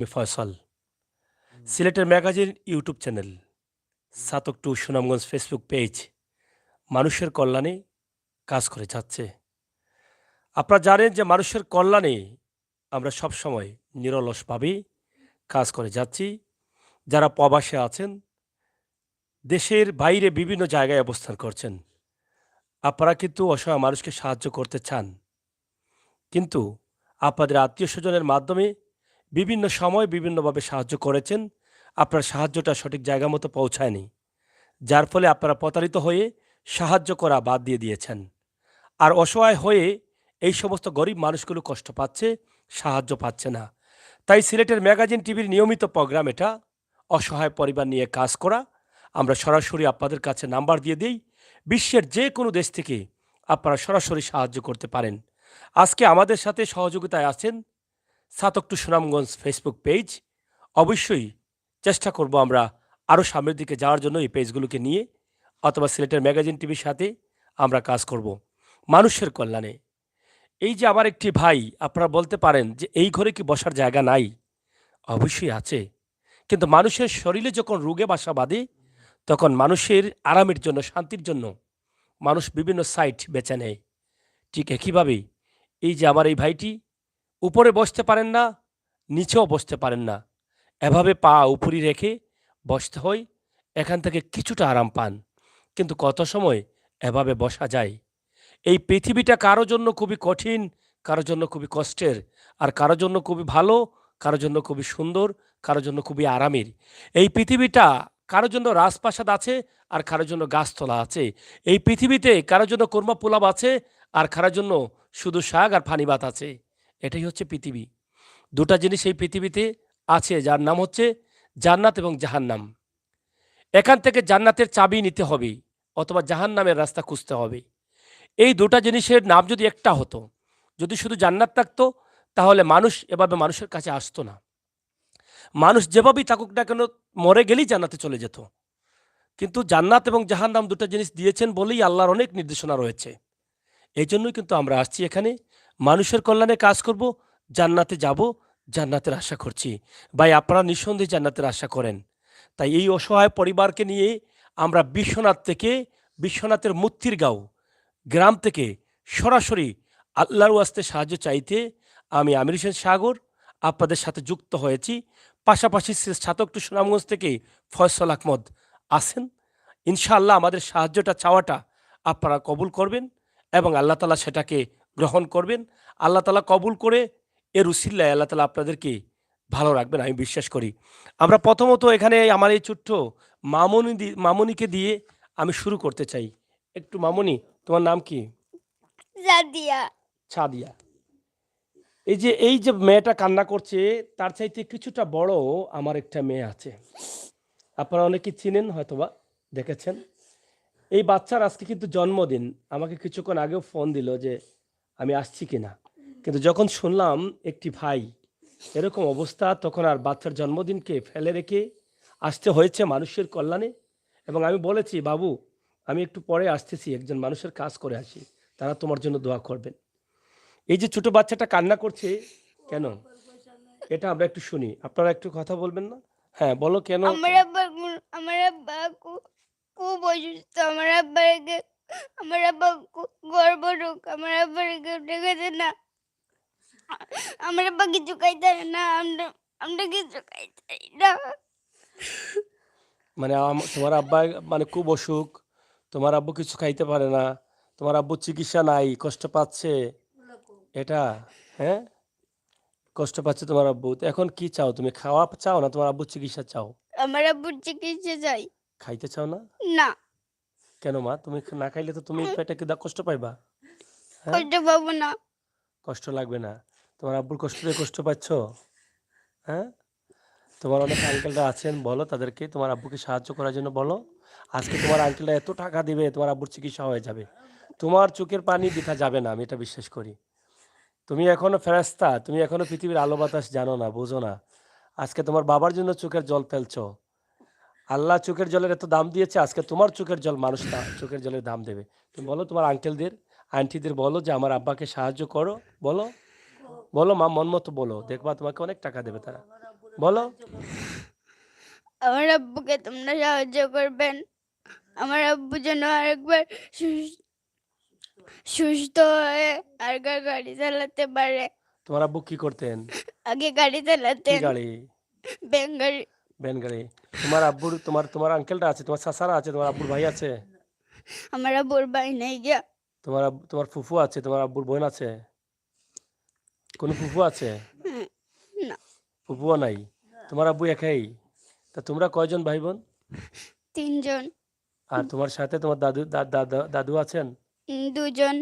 আমি ফয়সাল। সিলেটের magazine YouTube channel, সাতক টু সুনামগঞ্জ ফেসবুক পেজ মানুষের কল্যাণে কাজ করে যাচ্ছে। আপনারা জানেন যে মানুষের কল্যাণে আমরা সবসময় নিরলসভাবেই কাজ করে যাচ্ছি। যারা প্রবাসে আছেন, দেশের বাইরে বিভিন্ন জায়গায় অবস্থান করছেন, আপনারা কিন্তু অসহায় মানুষকে সাহায্য করতে চান। কিন্তু আপনাদের আত্মীয়স্বজনের মাধ্যমে বিভিন্ন সময় বিভিন্নভাবে সাহায্য করেছেন। আপনার সাহায্যটা সঠিক জায়গা মতো পৌঁছায়নি। যার ফলে আপনারা প্রতারিত হয়ে সাহায্য করা বাদ দিয়ে দিয়েছেন। আর অসহায় হয়ে এই সমস্ত গরিব মানুষগুলো কষ্ট পাচ্ছে, সাহায্য পাচ্ছে না। তাই সিলেটের ম্যাগাজিন টিভির নিয়মিত প্রোগ্রাম এটা, অসহায় পরিবার নিয়ে কাজ করা। আমরা সরাসরি আপনাদের কাছে নাম্বার দিয়ে দিই। বিশ্বের যে কোনো দেশ থেকে আপনারা সরাসরি সাহায্য করতে পারেন। আজকে আমাদের সাথে সহযোগিতায় আছেন সাতক টু সুনামগঞ্জ ফেসবুক পেজ। অবশ্যই চেষ্টা করব আমরা আরও সামনের দিকে যাওয়ার জন্য এই পেজগুলোকে নিয়ে, অথবা সিলেটের ম্যাগাজিন টিভির সাথে আমরা কাজ করব মানুষের কল্যাণে। এই যে আমার একটি ভাই, আপনারা বলতে পারেন যে এই ঘরে কি বসার জায়গা নাই? অবশ্যই আছে। কিন্তু মানুষের শরীরে যখন রোগে বাসা বাঁধে, তখন মানুষের আরামের জন্য, শান্তির জন্য মানুষ বিভিন্ন সাইট বেছে নেয়। ঠিক একইভাবেই এই যে আমার এই ভাইটি, উপরে বসতে পারেন না, নিচেও বসতে পারেন না, এভাবে পা উপরি রেখে বসতে হয়। এখান থেকে কিছুটা আরাম পান, কিন্তু কত সময় এভাবে বসা যায়? এই পৃথিবীটা কারো জন্য খুবই কঠিন, কারো জন্য খুবই কষ্টের, আর কারো জন্য খুবই ভালো, কারো জন্য খুবই সুন্দর, কারো জন্য খুবই আরামের। এই পৃথিবীটা কারো জন্য রাজপ্রাসাদ আছে, আর কারো জন্য গাছতলা আছে। এই পৃথিবীতে কারো জন্য কোরমা পোলাপ আছে, আর কারোর জন্য শুধু শাক আর পানি ভাত আছে। এটাই হচ্ছে পৃথিবী। দুটা জিনিস এই পৃথিবীতে আছে, যার নাম হচ্ছে জান্নাত এবং জাহান্নাম। এখান থেকে জান্নাতের চাবি নিতে হবে, অথবা জাহান্নামের রাস্তা খুঁজতে হবে। এই দুটা জিনিসের নাম যদি একটা হতো, যদি শুধু জান্নাত থাকতো, তাহলে মানুষ এভাবে মানুষের কাছে আসতো না। মানুষ যেভাবেই থাকুক না কেন, মরে গেলেই জান্নাতে চলে যেত। কিন্তু জান্নাত এবং জাহান্নাম দুটো জিনিস দিয়েছেন বলেই আল্লাহর অনেক নির্দেশনা রয়েছে। এই জন্যই কিন্তু আমরা আসছি এখানে, মানুষের কল্যাণে কাজ করব, জান্নাতে যাব, জান্নাতের আশা করছি। ভাই, আপনারা নিঃসন্দেহে জান্নাতের আশা করেন। তাই এই অসহায় পরিবারকে নিয়ে আমরা বিশ্বনাথের মুক্তিরগাঁও গ্রাম থেকে সরাসরি আল্লাহর ওয়াস্তে সাহায্য চাইতে আমি আমির হোসেন সাগর আপনাদের সাথে যুক্ত হয়েছি। পাশাপাশি সাতক টু সুনামগঞ্জ থেকে ফয়সল আহমদ আছেন। ইনশাআল্লাহ আমাদের সাহায্যটা চাওয়াটা আপনারা কবুল করবেন, এবং আল্লাহ তালা সেটাকে গ্রহণ করবেন। আল্লাহ তালা কবুল করে এর উসিল্লায় আল্লাহ তালা আপনাদেরকে ভালো রাখবেন, আমি বিশ্বাস করি। আমরা প্রথমত এখানে আমার এই ছোট্ট মামনিকে দিয়ে আমি শুরু করতে চাই। একটু মামনি, তোমার নাম কি? সাদিয়া। ছাদিয়া। এই যে মেয়েটা কান্না করছে, তার চাইতে কিছুটা বড় আমার একটা মেয়ে আছে। আপনারা অনেকে চিনেন, হয়তোবা দেখেছেন। এই বাচ্চার আজকে কিন্তু জন্মদিন। আমাকে কিছুক্ষণ আগেও ফোন দিল যে আমি আসছি কিনা। কিন্তু যখন শুনলাম একটি ভাই এরকম অবস্থা, তখন আর বাচ্চার জন্মদিনকে ফেলে রেখে আসতে হয়েছে মানুষের কল্যাণে। এবং আমি বলেছি, বাবু আমি একটু পরে আসতেছি, একজন মানুষের কাজ করে আসি, তারা তোমার জন্য দোয়া করবেন। এই যে ছোট বাচ্চাটা কান্না করছে কেন, এটা আমরা একটু শুনি। আপনারা একটু কথা বলবেন না? হ্যাঁ, বলো কেন? আমার আব্বা খুব অসুস্থ। আমার আব্বা গর্ভ রোগ। আমার আব্বার কেউ দেখেছে না। আমার আব্বা কিছু খাইতে পারে না। আমরা কিছু খাইতে পারি না। মানে তোমার আব্বা মানে খুব অসুখ, তোমার আব্বু কিছু খাইতে পারে না, তোমার আব্বু চিকিৎসা নাই, কষ্ট পাচ্ছে, এটা? হ্যাঁ, কষ্ট পাচ্ছে তোমার আব্বু। তো এখন কি চাও তুমি? খাওয়া চাও না তোমার আব্বুর চিকিৎসা চাও? আমার আব্বুর চিকিৎসা চাই। খাইতে চাও না? না, কেন মা, তুমি না খাইলে তো তুমি পেটে কি কষ্ট পাইবা? হ্যাঁ, কষ্ট পাবো না। কষ্ট লাগবে না? তোমার আব্বুর কষ্টে কষ্ট পাচ্ছ? হ্যাঁ, তোমার অনেক আঙ্কেলরা আছেন, বলো তাদেরকে তোমার আব্বুকে সাহায্য করার জন্য বলো। আজকে তোমার আঙ্কেলরা এত টাকা দিবে, তোমার আব্বুর চিকিৎসা হয়ে যাবে। তোমার চোখের পানি বৃথা যাবে না, আমি এটা বিশ্বাস করি। তুমি এখনো ফেরেশতা, তুমি এখনো পৃথিবীর আলো বাতাস জানো না, বোঝো না। আজকে তোমার বাবার জন্য চোখের জল ফেলছো। আল্লাহ চোখের জলের এত দাম দিয়েছে, আজকে তোমার চোখের জল মানুষ চোখের জলের দাম দেবে। তুমি বলো তোমার আঙ্কেলদের, আন্টিদের বলো যে আমার আব্বাকে সাহায্য করো। বলো, বলো মা, মন মতো বলো, দেখবা তোমাকে অনেক টাকা দেবে তারা। বলো। আমার আব্বুকে তোমরা সাহায্য করবেন। আমার আব্বু যেন আরেকবার সুস্থ হয়ে আরেকবার গাড়ি চালাতে পারে। তোমার আব্বু কি করতেন? আগে গাড়ি কি চালাতেন, গাড়ি? ব্যান গাড়ি। ভ্যান গাড়ি। তোমার আব্বুর তোমার আঙ্কেলটা আছে, তোমার চাচারা আছে, তোমার আব্বুর ভাই আছে? আমার আব্বুর ভাই নাই গিয়া। তোমার ফুফু আছে, তোমার আব্বুর বোন আছে? কোনো ফুফু আছে? হুম, না, ফুফুও নাই। তোমার আব্বু একাই? তা তোমরা কয়জন ভাই বোন? 3 জন। আর তোমার সাথে তোমার দাদু আছেন? 2 জন।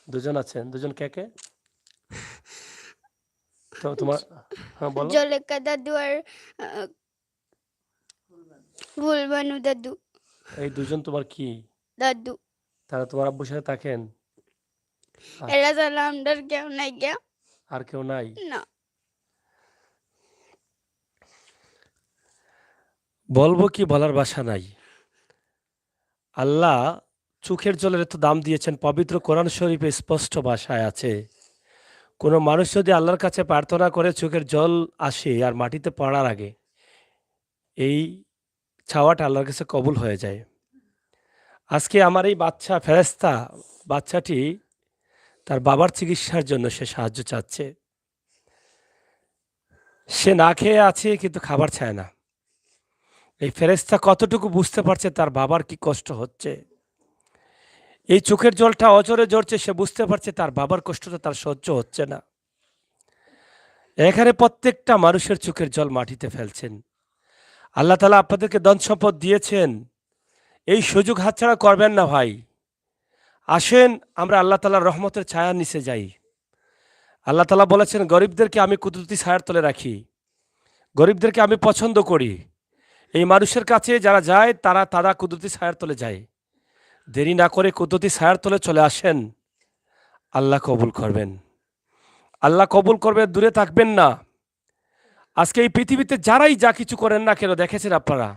দুজন আছেন। দুজন কে কে? তো তোমার, হ্যাঁ বলো। জলেকা দাদু আর আহ, ফুলবানু দাদু। এই দুজন তোমার কি? দাদু। তারা তোমার আব্বুর সাথে থাকেন? এরা ছাড়া আমার কেউ নাই গিয়া। আর কেউ নাই? না। বলবো কি, বলার ভাষা নাই। আল্লাহ চোখের জলের এত দাম দিয়েছেন, পবিত্র কোরআন শরীফে স্পষ্ট ভাষায় আছে, কোনো মানুষ যদি আল্লাহর কাছে প্রার্থনা করে চোখের জল আসে আর মাটিতে পড়ার আগে এই চাওয়াটা আল্লাহর কাছে কবুল হয়ে যায়। আজকে আমার এই বাচ্চাটি তার বাবার চিকিৎসার জন্য সে সাহায্য চাচ্ছে। সে না খেয়ে আছে কিন্তু খাবার চায় না। এই ফেরেশতা কতটুকু বুঝতে পারছে তার বাবার কি কষ্ট হচ্ছে। এই চোখের জলটা অজরে ঝরছে, সে বুঝতে পারছে তার বাবার কষ্টটা তার সহ্য হচ্ছে না। এখানে প্রত্যেকটা মানুষের চোখের জল মাটিতে ফেলছেন। আল্লাহ তাআলা আপনাদেরকে ধন সম্পদ দিয়েছেন, এই সুযোগ হাতছাড়া করবেন না ভাই। আসেন আমরা আল্লাহ তাআলার রহমতের ছায়ার নিচে যাই। আল্লাহ তাআলা বলেছেন, গরিবদেরকে আমি কুদরতি ছায়ার তলে রাখি, গরিবদেরকে আমি পছন্দ করি। এই মানুষের কাছে যারা যায় তারা কুদরতি ছায়ার তলে যায়। দেরি না করে কুদরতি ছায়ার তলে চলে আসেন, আল্লাহ কবুল করবেন। আল্লাহ কবুল করবে, দূরে থাকবেন না। আজকে এই পৃথিবীতে যারাই যা কিছু করেন না কেন, দেখেছেন আপনারা,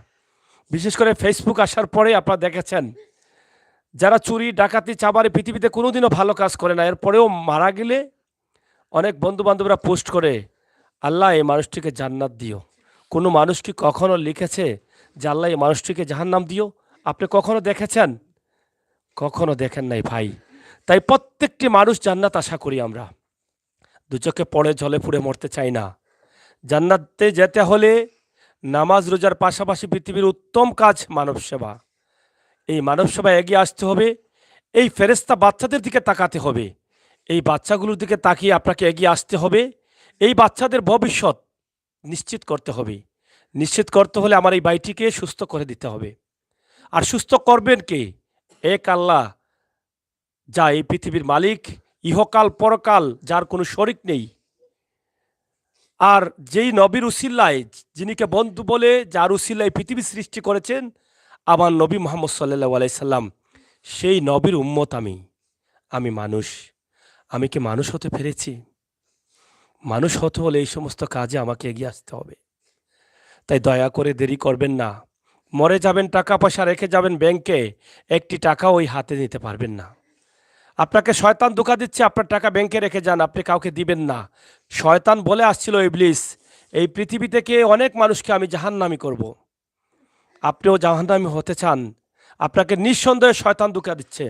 বিশেষ করে ফেসবুক আসার পরে আপনারা দেখেছেন, যারা চুরি ডাকাতি চাবারে পৃথিবীতে কোনোদিনও ভালো কাজ করে না, এরপরেও মারা গেলে অনেক বন্ধু বান্ধবরা পোস্ট করে, আল্লাহ এই মানুষটিকে জান্নাত দিও। কোনো মানুষ কি কখনো লিখেছে যে আল্লাহ এই মানুষটিকে জাহান্নাম দিও? আপনি কখনো দেখেছেন? কখনো দেখেন নাই ভাই। তাই প্রত্যেকটি মানুষ জান্নাত আশা করি আমরা। দু চোখে পড়ে জলে পুড়ে মরতে চাই না। জান্নাতে যেতে হলে নামাজ রোজার পাশাপাশি পৃথিবীর উত্তম কাজ মানব সেবা। এই মানব সেবায় এগিয়ে আসতে হবে। এই ফেরেশতা বাচ্চাদের দিকে তাকাতে হবে। এই বাচ্চাগুলোর দিকে তাকিয়ে আপনাকে এগিয়ে আসতে হবে। এই বাচ্চাদের ভবিষ্যৎ নিশ্চিত করতে হবে। নিশ্চিত করতে হলে আমার এই ভাইটিকে সুস্থ করে দিতে হবে। আর সুস্থ করবেন কে? এক আল্লাহ, যা এই পৃথিবীর মালিক, ইহকাল পরকাল যার কোনো শরিক নেই। আর যেই নবীর উসিল্লায়, যিনিকে বন্ধু বলে যার উসিল্লায় পৃথিবী সৃষ্টি করেছেন, আমার নবী মুহাম্মদ সাল্লাল্লাহু আলাইহি সাল্লাম, সেই নবীর উম্মত আমি মানুষ। আমি কি মানুষ হতে পেরেছি? মানুষ হতে হলে এই সমস্ত কাজে আমাকে এগিয়ে আসতে হবে। তাই দয়া করে দেরি করবেন না। মরে যাবেন, টাকা পয়সা রেখে যাবেন ব্যাংকে, একটি টাকা ওই হাতে নিতে পারবেন না। আপনাকে শয়তান ধোঁকা দিচ্ছে, আপনার টাকা ব্যাংকে রেখে যান, আপনি কাউকে দিবেন না। শয়তান বলে আসছিল, ইবলিস, এই পৃথিবী থেকে অনেক মানুষকে আমি জাহান্নামী করব। আপনিও জাহান্নামী হতে চান? আপনাকে নিঃসন্দেহে শয়তান ধোঁকা দিচ্ছে।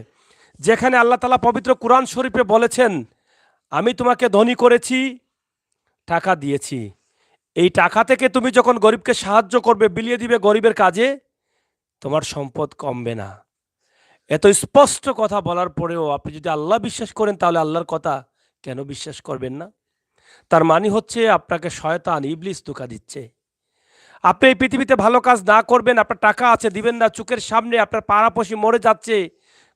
যেখানে আল্লাহ তাআলা পবিত্র কোরআন শরীফে বলেছেন, আমি তোমাকে ধনী করেছি, টাকা দিয়েছি, এই টাকা থেকে তুমি যখন গরিবকে সাহায্য করবে, বিলিয়ে দিবে গরিবের কাজে, তোমার সম্পদ কমবে না। এত স্পষ্ট কথা বলার পরেও আপনি যদি আল্লাহ বিশ্বাস করেন, তাহলে আল্লাহর কথা কেন বিশ্বাস করবেন না? তার মানে হচ্ছে আপনাকে শয়তান ইবলিস ধোঁকা দিচ্ছে। আপনি এই পৃথিবীতে ভালো কাজ না করবেন, আপনার টাকা আছে দিবেন না, চোখের সামনে আপনার পাড়াপড়শি মরে যাচ্ছে,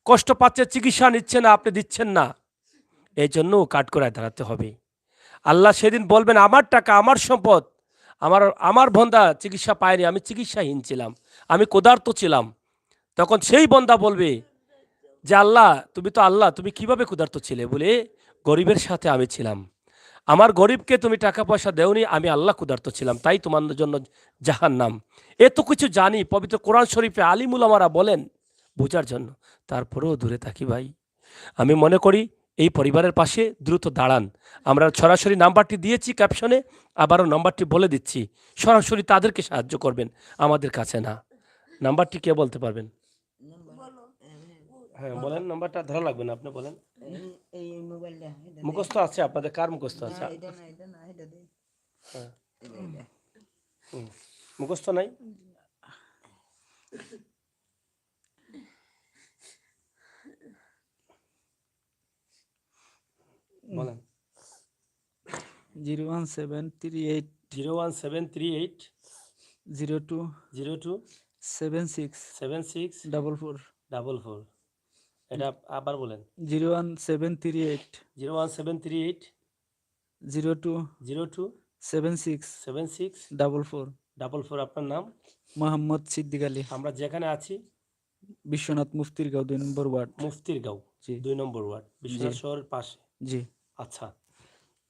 কষ্ট পাচ্ছে, চিকিৎসা নিচ্ছে না, আপনি দিচ্ছেন না। এই জন্য কাঠগড়ায় দাঁড়াতে হবে। আল্লাহ সেদিন বলবেন, আমার টাকা আমার সম্পদ, আমার বন্দা চিকিৎসা পায়নি, আমি চিকিৎসাহীন ছিলাম, আমি ক্ষুধার্ত ছিলাম। তখন সেই বন্দা বলবে যে আল্লাহ, তুমি তো আল্লাহ, তুমি কিভাবে ক্ষুধার্ত ছিলে? বলে, গরিবের সাথে আমি ছিলাম, আমার গরিবকে তুমি টাকা পয়সা দেওনি, আমি আল্লাহ ক্ষুধার্ত ছিলাম, তাই তোমার জন্য জাহান্নাম। এত কিছু জানি, পবিত্র কোরআন শরীফে আলিম উলামারা বলেন বোঝার জন্য, তারপরেও দূরে থাকি ভাই। আমি মনে করি এই পরিবারের পাশে দ্রুত দাঁড়ান। আমরা সরাসরি নাম্বারটি দিয়েছি ক্যাপশনে, আবারও নাম্বারটি বলে দিচ্ছি। সরাসরি তাদেরকে সাহায্য করবেন, আমাদের কাছে না। নাম্বারটি কে বলতে পারবেন? হ্যাঁ বলেন, নাম্বারটা ধরা লাগবে না, আপনি বলেন। এই মোবাইলটা মুখস্থ আছে আপনাদের? কার মুখস্থ আছে? হ্যাঁ। মুখস্থ নাই? বলেন। 01738 01738 02 02 76 76 44 44। এটা আবার বলেন। 01738 01738 02 02 76 76 44 44। আপনার নাম? মোহাম্মদ সিদ্দিক আলী, আমরা যেখানে আছি বিশ্বনাথ মুফতির গাঁও 2 নম্বর ওয়ার্ড। মুফতির গাঁও জি 2 নম্বর ওয়ার্ড, বিশ্বনাথ শহরের পাশে। জি আচ্ছা,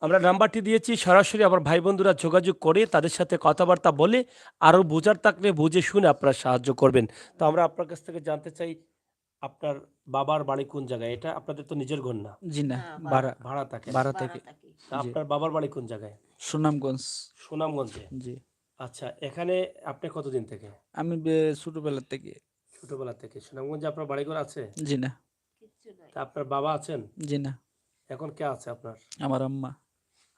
আমরা নাম্বারটি দিয়েছি, সরাসরি আমার ভাই বন্ধুরা যোগাযোগ করে তাদের সাথে কথাবার্তা বলে আরও বোঝার থাকলে বুঝে শুনে আপনারা সাহায্য করবেন। তো আমরা আপনার কাছ থেকে জানতে চাই, আপনার বাবার বাড়ি কোন জায়গায়? এটা আপনাদের তো নিজের ঘর না, জি না, হ্যাঁ, ভাড়া ভাড়া থাকে। ভাড়া থেকে। তা আপনার বাবার বাড়ি কোন জায়গায়? সুনামগঞ্জ। সুনামগঞ্জে। জি আচ্ছা, এখানে আপনি কতদিন থেকে? আমি ছোটবেলা থেকে। ছোটবেলা থেকে সুনামগঞ্জে আপনার বাড়িঘর আছে? জি না তা আপনার বাবা আছেন? জি না, এখন কে আছে আপনার? আমার আম্মা,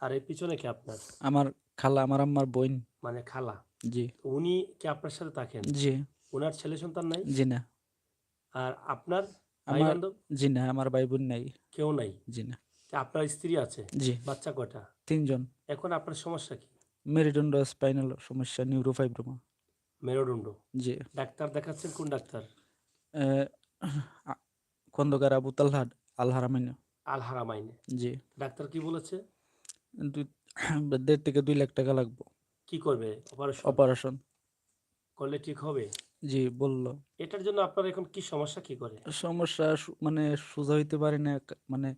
আর এই পিছনে কে আপনার? আমার খালা, আমার আম্মার বোন। মানে খালা। জি তো উনি কি আপনার সাথে থাকেন? জি ওনার ছেলে সন্তান নাই? জি না, আর আপনার ভাই আমার বান্ধব জি না, আমার ভাই বোন নাই। কেউ নাই? জি না। তা আপনার স্ত্রী আছে? জি বাচ্চা কয়টা? 3 জন। এখন আপনার সমস্যা কি? মেরুদণ্ড স্পাইনাল সমস্যা, নিউরোফাইব্রোমা। মেরুদণ্ড। জি ডাক্তার দেখাচ্ছেন কোন ডাক্তার? খন্দকার আবু তালহা আল হারামাইন। আল হারামাইনে। জি ডাক্তার কি বলেছে? 1.5 থেকে 2 লাখ টাকা লাগবে কি করবে? Operation operation. করলে ঠিক হবে? জি বললো। এটার জন্য আপনার এখন কি সমস্যা, কি করে? সমস্যা মানে সোজা হইতে পারি না, মানে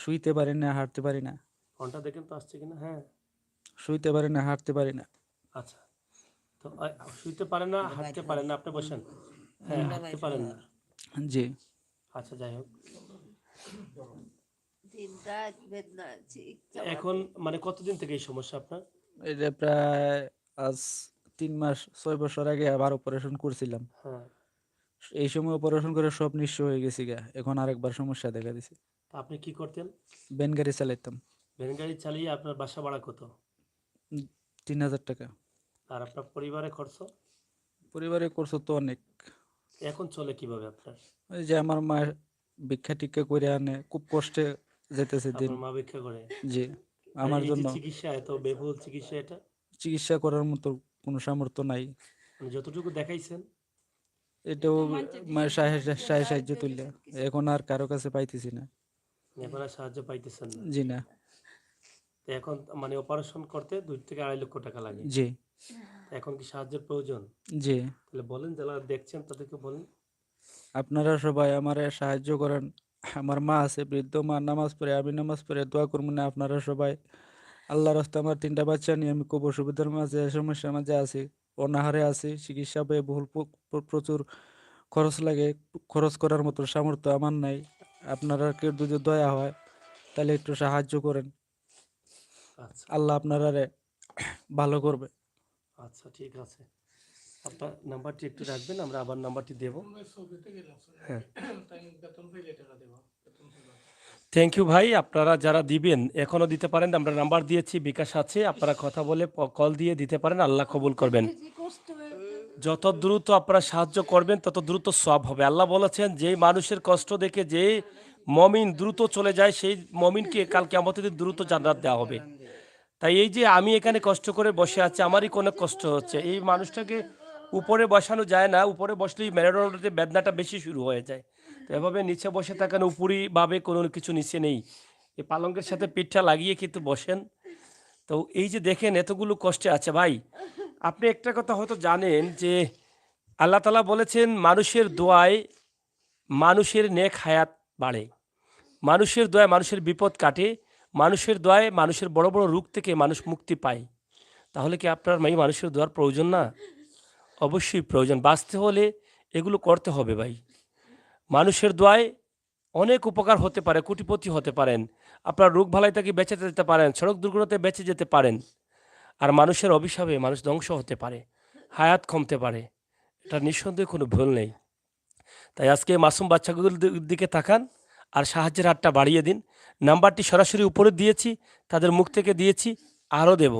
শুইতে পারি না, হাঁটতে পারি না। ফোনটা দেখেন তো আসছে কিনা। হ্যাঁ, শুইতে পারি না, হাঁটতে পারি না। আচ্ছা। তো শুইতে পারেন না, হাঁটতে পারেন না, আপনি বসেন। হ্যাঁ, হাঁটতে পারেন না। জি আচ্ছা, যাই হোক। এখন মানে কতদিন থেকে এই সমস্যা আপনার? এটা প্রায় আজ 3 মাস 6 বছর আগে আবার অপারেশন করছিলাম। হ্যাঁ। এই সময় অপারেশন করে সব নিঃস্ব হয়ে গেছি গা। এখন আরেকবার সমস্যা দেখা দিছে। তা আপনি কি করতেন? ভ্যান গাড়ি চালাইতাম। ভ্যান গাড়ি চালিয়ে আপনার বাসা ভাড়া কত? 3000 টাকা। আর আপনার পরিবারে খরচ? পরিবারে করছো তো অনেক। এখন চলে কিভাবে আপনার? ওই যে আমার মা ভিক্ষা টিক্ষা করে আনে, খুব কষ্টে যেতেছে দিন। আপনার মা ভিক্ষা করে? জি আর আমার এই যে জন্য চিকিৎসা, এত ব্যয়বহুল চিকিৎসা, এটা চিকিৎসা করার মতো কোনো সামর্থ্য নাই। মানে যতটুকু দেখাইছেন? এটাও সাহায্য তুললে এখন আর কারো কাছে পাইতেছি না। এখন আর সাহায্য পাইতেছেন না? জি না। তো এখন মানে অপারেশন করতে 2 থেকে 2.5 লক্ষ টাকা লাগে। জি তো এখন কি সাহায্যের প্রয়োজন? জি তাহলে বলেন, যারা দেখছেন তাদেরকে বলেন। আপনারা সবাই আমারে সাহায্য করেন। আমার মা আছে, বৃদ্ধ মা, নামাজ পড়ে, আমি নামাজ পড়ে দোয়া করবো না। আপনারা সবাই আল্লাহর রাস্তায়, আমার 3টা বাচ্চা নিয়ে আমি খুব অসুবিধার মাঝে, সমস্যার মাঝে আছি, অনাহারে আছি। চিকিৎসা ব্যয়বহুল, প্রচুর খরচ লাগে। খরচ করার মতো সামর্থ্য আমার নাই। আপনারা কেউ যদি দয়া হয় তাহলে একটু সাহায্য করেন। আচ্ছা আল্লাহ আপনারা ভালো করবে। আচ্ছা, ঠিক আছে। আপনার নাম্বারটি একটু রাখবেন, আমরা আবার নাম্বারটি দেব। হ্যাঁ, থ্যাংক ইউ ভাই। আপনারা যারা দিবেন এখনও দিতে পারেন, আমরা নাম্বার দিয়েছি, বিকাশ আছে, আপনারা কথা বলে কল দিয়ে দিতে পারেন। আল্লাহ কবুল করবেন। যত দ্রুত আপনারা সাহায্য করবেন তত দ্রুত সব হবে। আল্লাহ বলেছেন, যেই মানুষের কষ্ট দেখে যে মমিন দ্রুত চলে যায়, সেই মমিনকে কাল কিয়ামতের দিন দ্রুত জান্নাত দেওয়া হবে। তাই এই যে আমি এখানে কষ্ট করে বসে আছি, আমারই কোনো কষ্ট হচ্ছে, এই মানুষটাকে উপরে বসানো যায় না। উপরে বসলেই মেরুদণ্ডে বেদনাটা বেশি শুরু হয়ে যায়। তো এভাবে নিচে বসে থাকেন, উপরিভাবে কোনো কিছু নিচে নেই, এই পালঙ্কের সাথে পিঠটা লাগিয়ে কিন্তু বসেন। তো এই যে দেখেন এতগুলো কষ্টে আছে ভাই। আপনি একটা কথা হয়তো জানেন যে আল্লাহ তাআলা বলেছেন, মানুষের দোয়ায় মানুষের নেক হায়াত বাড়ে, মানুষের দোয়ায় মানুষের বিপদ কাটে, মানুষের দোয়ায় মানুষের বড় বড় রোগ থেকে মানুষ মুক্তি পায়। তাহলে কি আপনার মানুষের দোয়ার প্রয়োজন না? অবশ্যই প্রয়োজন। বাঁচতে হলে এগুলো করতে হবে ভাই। মানুষের দোয়ায় অনেক উপকার হতে পারে, কোটিপতি হতে পারেন, আপনার রোগ ভালাই থেকে বেঁচে যেতে পারেন, সড়ক দুর্ঘটনাতে বেঁচে যেতে পারেন। আর মানুষের অভিশাপে মানুষ ধ্বংস হতে পারে, হায়াত কমতে পারে, এটা নিঃসন্দেহে কোনো ভুল নেই। তাই আজকে মাসুম বাচ্চাগুলোর দিকে তাকান আর সাহায্যের হাতটা বাড়িয়ে দিন। নাম্বারটি সরাসরি উপরে দিয়েছি, তাদের মুখ থেকে দিয়েছি, আরও দেব।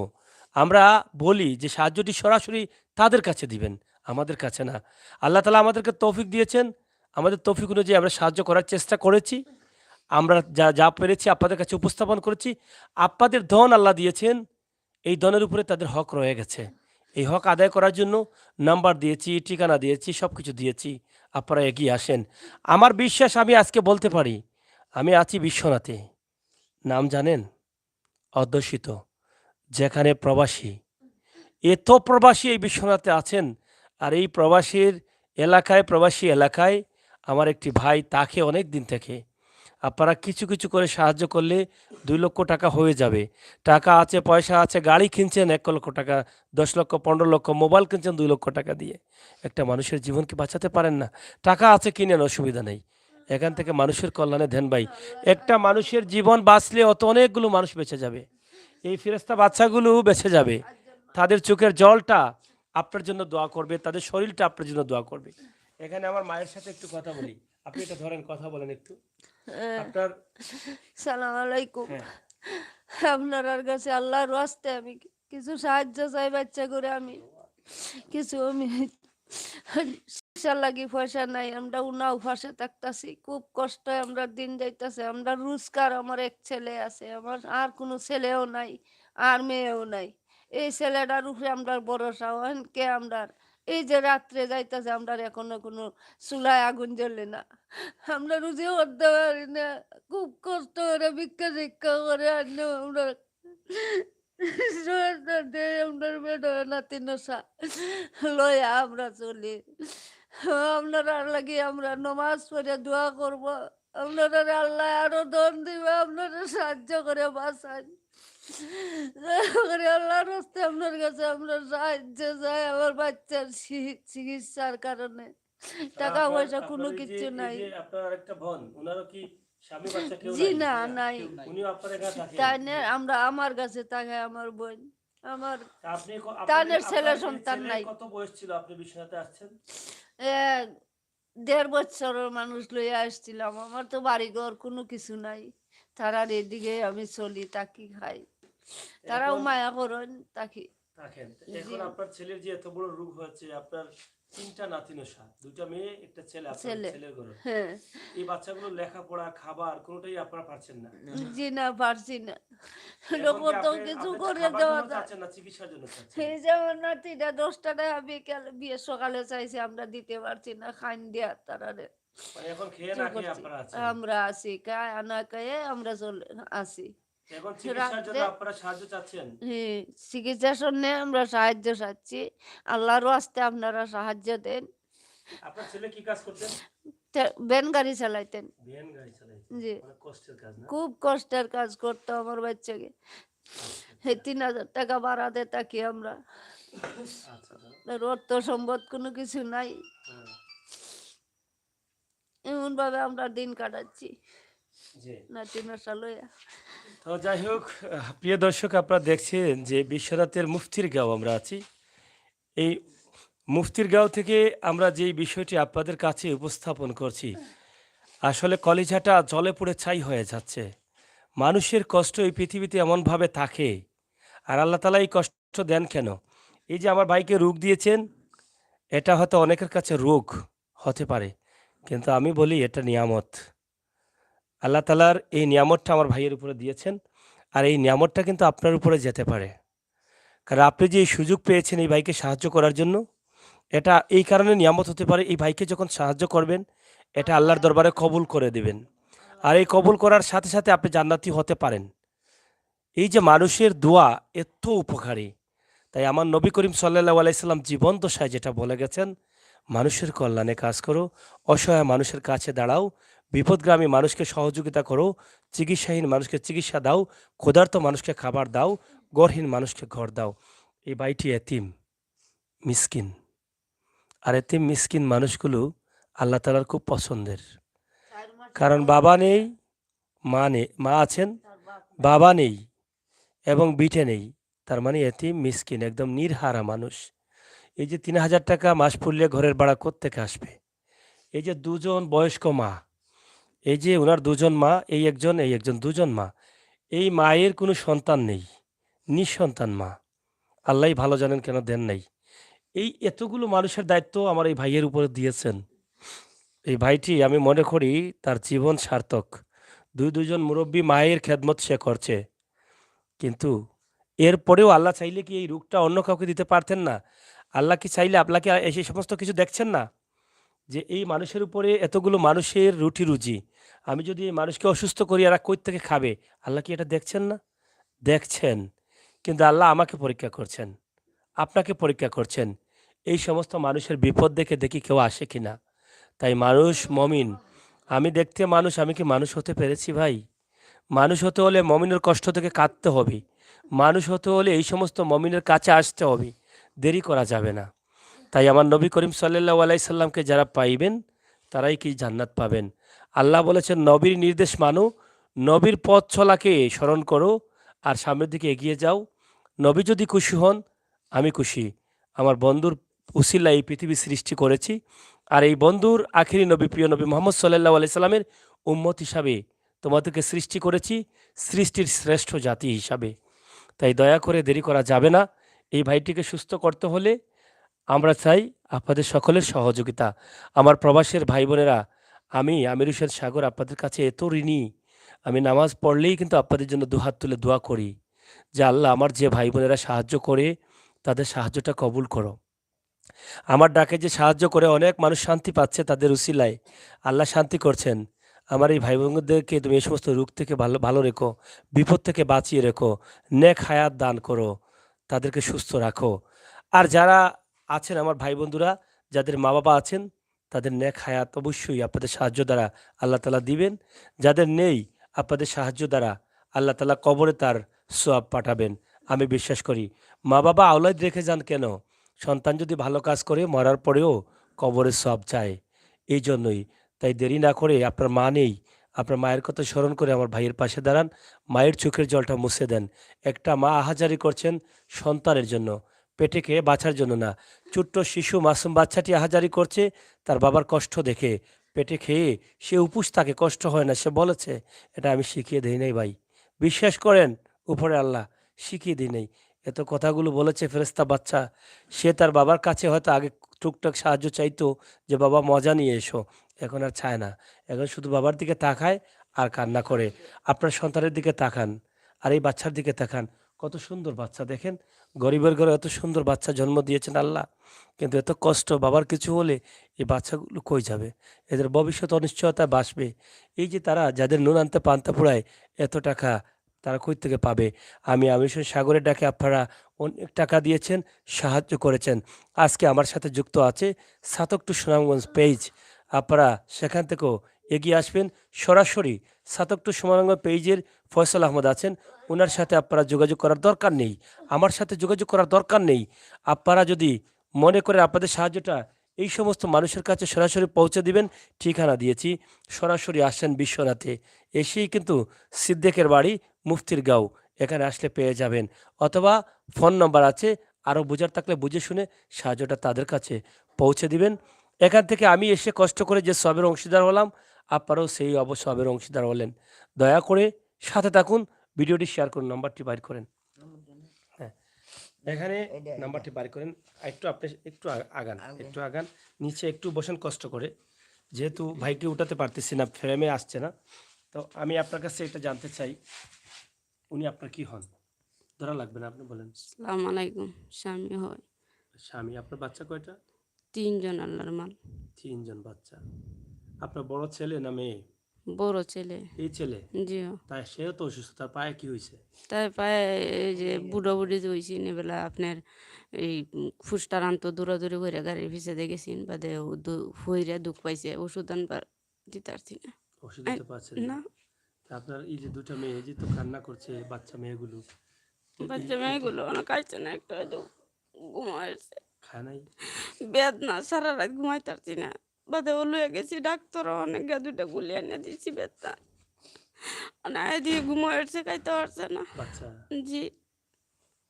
আমরা বলি যে সাহায্যটি সরাসরি তাদের কাছে দিবেন, আমাদের কাছে না। আল্লাহ তাআলা আমাদেরকে তৌফিক দিয়েছেন, আমাদের তৌফিক অনুযায়ী আমরা সাহায্য করার চেষ্টা করেছি। আমরা যা যা পেরেছি আপনাদের কাছে উপস্থাপন করেছি। আপনাদের ধন আল্লাহ দিয়েছেন, এই ধনের উপরে তাদের হক রয়ে গেছে। এই হক আদায় করার জন্য নাম্বার দিয়েছি, ঠিকানা দিয়েছি, সব কিছু দিয়েছি। আপনারা এগিয়ে আসেন। আমার বিশ্বাস আমি আজকে বলতে পারি, আমি আছি বিশ্বনাথে। নাম জানেন? অধ্যুষিত, যেখানে প্রবাসী, এত প্রবাসী এই বিশ্বনাথে আছেন। আর এই প্রবাসী এলাকায় আমার একটি ভাই, তাকে অনেক দিন থেকে আপনারা কিছু কিছু করে সাহায্য করলে 2 লক্ষ টাকা হয়ে যাবে। টাকা আছে, পয়সা আছে, গাড়ি কিনছেন 1 লক্ষ টাকা, 10 লক্ষ, 15 লক্ষ, মোবাইল কিনছেন 2 লক্ষ টাকা দিয়ে। একটা মানুষের জীবনকে বাঁচাতে পারেন না? টাকা আছে, কিনেন, অসুবিধা নেই। এখান থেকে মানুষের কল্যাণে দেন ভাই। একটা মানুষের জীবন বাঁচলে অনেকগুলো মানুষ বেঁচে যাবে। এই ফেরেশতা বাচ্চাগুলো বেঁচে যাবে। তাদের চোখের জলটা আপনার জন্য দোয়া করবে, তাদের শরীরটা আপনার জন্য দোয়া করবে। এখানে আমার মায়ের সাথে একটু কথা বলি, আপনি এটা ধরেন, কথা বলেন একটু। আপনার সালাম আলাইকুম। হ্যাঁ, আপনার কাছে আল্লাহর ওয়াস্তে আমি কিছু সাহায্য চাই, বাচ্চা করে আমি কিছু আমি শিক্ষার লাগি পয়সা নাই, আমরা উনাও ফাঁসে থাকতাছি, খুব কষ্ট আমরা দিন যাইতাছে। আমরা রোজগার, আমার এক ছেলে আছে, আমার আর কোনো ছেলেও নাই, আর মেয়েও নাই। এই ছেলেটার উপরে আমরা ভরসা কে আমরা এই যে রাত্রে যাইতাছে, আমরা এখনো কোনো চুলায় আগুন জ্বলে না, আমরা রুজি করতে পারি না, খুব কষ্ট করে ভিক্ষা শিক্ষা করে আমরা নাতি নসা লইয়া আমরা চলি। আপনারা লাগি আমরা নমাজ পড়ে দোয়া করব, আপনারা আল্লাহ আরো ধন দিবে, আপনারা সাহায্য করে বাঁচান। আল্লাহর রাস্তে আপনার কাছে আমরা সাহায্য চাই, আমার বাচ্চার চিকিৎসার কারণে টাকা আপনার পয়সা কোনো আপনার এই যে কিছু এই নাই। যে আপনার আরেকটা বোন, ওনারও কি স্বামী বাচ্চা কেউ জি নাই? না, নাই। উনিও আপনার এখানে থাকেন? তাই না, আমরা আমার কাছে থাকে আমার বোন, আমার তা আপনি আপনাদের তাদের ছেলে আপনার এই সন্তান ছেলের নাই। কত বয়স ছিল আপনি বিশ্বনাথে আসছেন? 1.5 বছরের মানুষ লইয়া আসছিলাম। আমার তো বাড়িঘর কোনো কিছু নাই, তারার এদিকে আমি চলি, তাকি খাই, তারাও এখন মায়া করেন, তাকি। থাকেন। জি। এখন আপনার ছেলের যে এত বড় রোগ হয়েছে, আপনার 3টা নাতিনসা, 2টা মেয়ে, একটা ছেলে, আপনার ছেলে। ছেলের ঘরে। হ্যাঁ। এই বাচ্চাগুলো লেখাপড়া, খাবার কোনোটাই আপনারা পারছেন না। জি না, পারছি না। এখন কি কত আপনি কিছু আপনি করে খাবার দেওয়া জন্য যায়। চাচ্ছেন না চিকিৎসার জন্য চাচ্ছেন? এই যে আমার নাতিটা 10টা টাকা বিকেল বিয়ে সকালে চাইছে, আমরা দিতে পারছি না, খাইন দিয়া তারারে মানে এখন খেয়ে না খেয়ে আপনারা আছেন। আমরা আছি, খায় আনা খায়ে আমরা চলে আছি। এখন চিকিৎসার জন্য রাত্রে আপনারা সাহায্য চাচ্ছেন? হ্যাঁ, চিকিৎসার জন্য আমরা সাহায্য চাচ্ছি, আল্লাহর ওয়াস্তে আপনারা সাহায্য দেন। আপনার ছেলে কি কাজ করতেন? ভ্যান গাড়ি চালাইতেন। ভ্যান গাড়ি চালাইতেন? জি, অনেক কষ্টের কাজ না? খুব কষ্টের কাজ করতো আমার বাচ্চাকে। এই 3000 টাকা ভাড়া দিয়ে থাকি আমরা, আচ্ছা, অর্থ সম্পদ কোনো কিছু নাই, হ্যাঁ, এমন ভাবে আমরা দিন কাটাচ্ছি জি। নাতি নশা লইয়া। তো যাই হোক, প্রিয় দর্শক, আপনারা দেখছেন যে বিশ্বনাথের মুফতির গাঁও আমরা আছি। এই মুফতির গাঁও থেকে আমরা যেই বিষয়টি আপনাদের কাছে উপস্থাপন করছি, আসলে কলিজাটা জলে পুড়ে ছাই হয়ে যাচ্ছে। মানুষের কষ্ট এই পৃথিবীতে এমনভাবে থাকে, আর আল্লাহ তাআলা এই কষ্ট দেন কেন? এই যে আমার ভাইকে রোগ দিয়েছেন, এটা হয়তো অনেকের কাছে রোগ হতে পারে, কিন্তু আমি বলি এটা নিয়ামত। আল্লাহ তাআলার এই নিয়ামতটা আমার ভাইয়ের উপরে দিয়েছেন, আর এই নিয়ামতটা কিন্তু আপনার উপরে যেতে পারে। কারণ আপনি যে এই সুযোগ পেয়েছেন এই ভাইকে সাহায্য করার জন্য, এটা এই কারণে নিয়ামত হতে পারে। এই ভাইকে যখন সাহায্য করবেন, এটা আল্লাহর দরবারে কবুল করে দিবেন, আর এই কবুল করার সাথে সাথে আপনি জান্নাতি হতে পারেন। এই যে মানুষের দোয়া এত উপকারী, তাই আমার নবী করিম সাল্লাল্লাহু আলাইহি সাল্লাম জীবন দশায় যেটা বলে গেছেন, মানুষের কল্যাণে কাজ করো, অসহায় মানুষের কাছে দাঁড়াও, বিপদগ্রামী মানুষকে সহযোগিতা করো, চিকিৎসাহীন মানুষকে চিকিৎসা দাও, ক্ষুধার্ত মানুষকে খাবার দাও, গরহীন মানুষকে ঘর দাও। এই ভাইটি এতিম, মিসকিন, আর এতিম মিসকিন মানুষগুলো আল্লাহ তাআলার খুব পছন্দের। কারণ বাবা নেই, মা আছেন, বাবা নেই এবং বিটে নেই। তার মানে এতিম, মিসকিন, একদম নির্হারা মানুষ। এই যে ৩,০০০ টাকা মাস পড়লে ঘরের ভাড়া কোত্থেকে আসবে? এই যে দুজন বয়স্ক মা, এই যে ওনার দুজন মা, এই একজন, দুজন মা। এই মায়ের কোনো সন্তান নেই, নিঃসন্তান মা। আল্লাহই ভালো জানেন কেন দেন নাই। এই এতগুলো মানুষের দায়িত্ব আমার এই ভাইয়ের উপরে দিয়েছেন। এই ভাইটি আমি মনে করি তার জীবন সার্থক। দুজন মুরব্বী মায়ের খেদমত সে করছে। কিন্তু এরপরেও আল্লাহ চাইলে কি এই রোগটা অন্য কাউকে দিতে পারতেন না? আল্লাহ কি চাইলে আপনাকে এই সমস্ত কিছু দেখছেন না? যে এই মানুষের উপরে এতগুলো মানুষের রুটি রুজি, আমি যদি এই মানুষকে অসুস্থ করি এরা কই থেকে খাবে? আল্লাহ কি এটা দেখছেন না? দেখছেন। কিন্তু আল্লাহ আমাকে পরীক্ষা করছেন, আপনাকে পরীক্ষা করছেন। এই সমস্ত মানুষের বিপদ দেখে দেখি কেউ আসে কিনা। তাই মানুষ মমিন, আমি দেখতে মানুষ, আমি কি মানুষ হতে পেরেছি ভাই? মানুষ হতে হলে মমিনের কষ্ট থেকে কাঁদতে হবে। মানুষ হতে হলে এই সমস্ত মমিনের কাছে আসতে হবে, দেরি করা যাবে না। তাই আমার নবী করিম সাল্লাল্লাহু আলাইহি সাল্লামকে যারা পাইবেন তারাই কি জান্নাত পাবেন। আল্লাহ বলেছেন নবীর নির্দেশ মানো, নবীর পথ চলাকে স্মরণ করো আর সামনের দিকে এগিয়ে যাও। নবী যদি খুশি হন, আমি খুশি। আমার বন্ধুর উসিলা এই পৃথিবী সৃষ্টি করেছি, আর এই বন্ধুর আখিরি নবী প্রিয় নবী মোহাম্মদ সাল্লাল্লাহু আলাইহি সাল্লামের উম্মত হিসাবে তোমাদেরকে সৃষ্টি করেছি, সৃষ্টির শ্রেষ্ঠ জাতি হিসাবে। তাই দয়া করে দেরি করা যাবে না। এই ভাইটিকে সুস্থ করতে হলে আমরা চাই আপনাদের সকলের সহযোগিতা। আমার প্রবাসের ভাই বোনেরা, আমি আমির হোসেন সাগর আপনাদের কাছে এত ঋণী। আমি নামাজ পড়লেই কিন্তু আপনাদের জন্য দুহাত তুলে দোয়া করি যে আল্লাহ আমার যে ভাই বোনেরা সাহায্য করে তাদের সাহায্যটা কবুল করো। আমার ডাকে যে সাহায্য করে অনেক মানুষ শান্তি পাচ্ছে তাদের উসিলায়, আল্লাহ শান্তি করছেন। আমার এই ভাই বোনদেরকে তুমি এই সমস্ত রোগ থেকে ভালো ভালো রেখো, বিপদ থেকে বাঁচিয়ে রেখো, নেক হায়াত দান করো, তাদেরকে সুস্থ রাখো। আর যারা আছেন আমার ভাই বন্ধুরা, যাদের মা বাবা আছেন, তাদের নেক হায়াত অবশ্যই আপনাদের সাহায্য দ্বারা আল্লাহ তালা দিবেন। যাদের নেই, আপনাদের সাহায্য দ্বারা আল্লাহ তালা কবরে তার সোয়াব পাঠাবেন। আমি বিশ্বাস করি মা বাবা আওলাদ রেখে যান কেন? সন্তান যদি ভালো কাজ করে মরার পরেও কবরে সওয়াব চায়। এই জন্যই। তাই দেরি না করে, আপনার মা নেই, আপনার মায়ের কথা স্মরণ করে আমার ভাইয়ের পাশে দাঁড়ান, মায়ের চোখের জলটা মুছে দেন। একটা মা আহাজারি করছেন সন্তানের জন্য, পেটে খেয়ে বাঁচার জন্য না। ছোট্ট শিশু মাসুম বাচ্চাটি আহাজারি করছে তার বাবার কষ্ট দেখে, পেটে খেয়ে সে উপোস থাকে, কষ্ট হয় না, সে বলেছে। এটা আমি শিখিয়ে দিই নাই ভাই, বিশ্বাস করেন উপরে আল্লাহ শিখিয়ে দিই নাই। এত কথাগুলো বলেছে ফেরেশতা বাচ্চা। সে তার বাবার কাছে হয়তো আগে টুকটাক সাহায্য চাইতো যে বাবা মজা নিয়ে এসো, এখন আর চায় না। এখন শুধু বাবার দিকে তাকায় আর কান্না করে। আপনার সন্তানের দিকে তাকান আর এই বাচ্চার দিকে তাকান, কত সুন্দর বাচ্চা দেখেন। গরিবের ঘরে এত সুন্দর বাচ্চা জন্ম দিয়েছেন আল্লাহ, কিন্তু এত কষ্ট বাবার কিছু হলে এই বাচ্চাগুলো কই যাবে? এদের ভবিষ্যৎ অনিশ্চয়তা বাসবে। এই যে তারা যাদের নুন আনতে পান্তা ফুরায়, এত টাকা তারা কই থেকে পাবে? আমি আমির সাগরের ডাকে আপনারা অনেক টাকা দিয়েছেন, সাহায্য করেছেন। আজকে আমার সাথে যুক্ত আছে সাতক টু সুনামগঞ্জ পেজ। আপনারা সেখান থেকেও এগিয়ে আসবেন। সরাসরি সাতক টু সুনামগঞ্জ পেজের ফয়সাল আহমদ আছেন, ওনার সাথে আপনারা যোগাযোগ করার দরকার নেই, আমার সাথে যোগাযোগ করার দরকার নেই। আপনারা যদি মনে করে আপনাদের সাহায্যটা এই সমস্ত মানুষের কাছে সরাসরি পৌঁছে দিবেন, ঠিকানা দিয়েছি, সরাসরি আসেন বিশ্বনাথে, এসেই কিন্তু সিদ্দিকের বাড়ি মুফতির গাঁও, এখানে আসলে পেয়ে যাবেন। অথবা ফোন নম্বর আছে, আরও বোঝার থাকলে বুঝে শুনে সাহায্যটা তাদের কাছে পৌঁছে দিবেন। এখান থেকে আমি এসে কষ্ট করে যে সবের অংশীদার হলাম, আপনারাও সেই সবের অংশীদার হলেন। দয়া করে সাথে থাকুন, ভিডিওটি শেয়ার করুন, নাম্বারটি বাইর করেন। হ্যাঁ, এখানে নাম্বারটি বাইর করেন। একটু আপনি একটু আগান, একটু আগান, নিচে একটু বসেন কষ্ট করে, যেহেতু ভাইকে উঠাতে পারতেছি না, ফ্রেমে আসছে না। তো আমি আপনার কাছে এটা জানতে চাই, উনি আপনার কি হন? ধরা লাগবে না, আপনি বলেন। আসসালামু আলাইকুম। স্বামী হয় স্বামী। আপনার বাচ্চা কয়টা? 3 জন আল্লাহর মাল। 3 জন বাচ্চা। আপনার বড় ছেলে না মেয়ে? বড় ছেলে। এই ছেলে? জিও। তাই সেও তো অসুস্থ, তার পায়ে কি হয়েছে? তাই পায়ে এই যে বুড়ো বুড়ি হয়েছি নেবেলা আপনার এই ফুসটার আনতো দৌড়াদৌড়ি করে গাড়ির পিছিয়ে গেছিন বাদে হইরে দুঃখ পাইছে, ওষুধ আনবার দিতে পারছি না। ওষুধ দিতে পারছেন না? না, তা আপনার এই যে দুটো মেয়ে যে তো কান্না করছে, বাচ্চা মেয়েগুলো বাচ্চা মেয়েগুলো অনেক খাইছে না, একটা হয়তো ঘুমাইছে, খায় নাই? বেদনা সারা রাত ঘুমাইতে পারছি না, বাদে লুয়ে গেছি ডাক্তার অনেক দুইটা গুলি এনে দিছি বেতা মানে দিয়ে ঘুমাইছে খাইতে পারছে না। বাচ্চা জি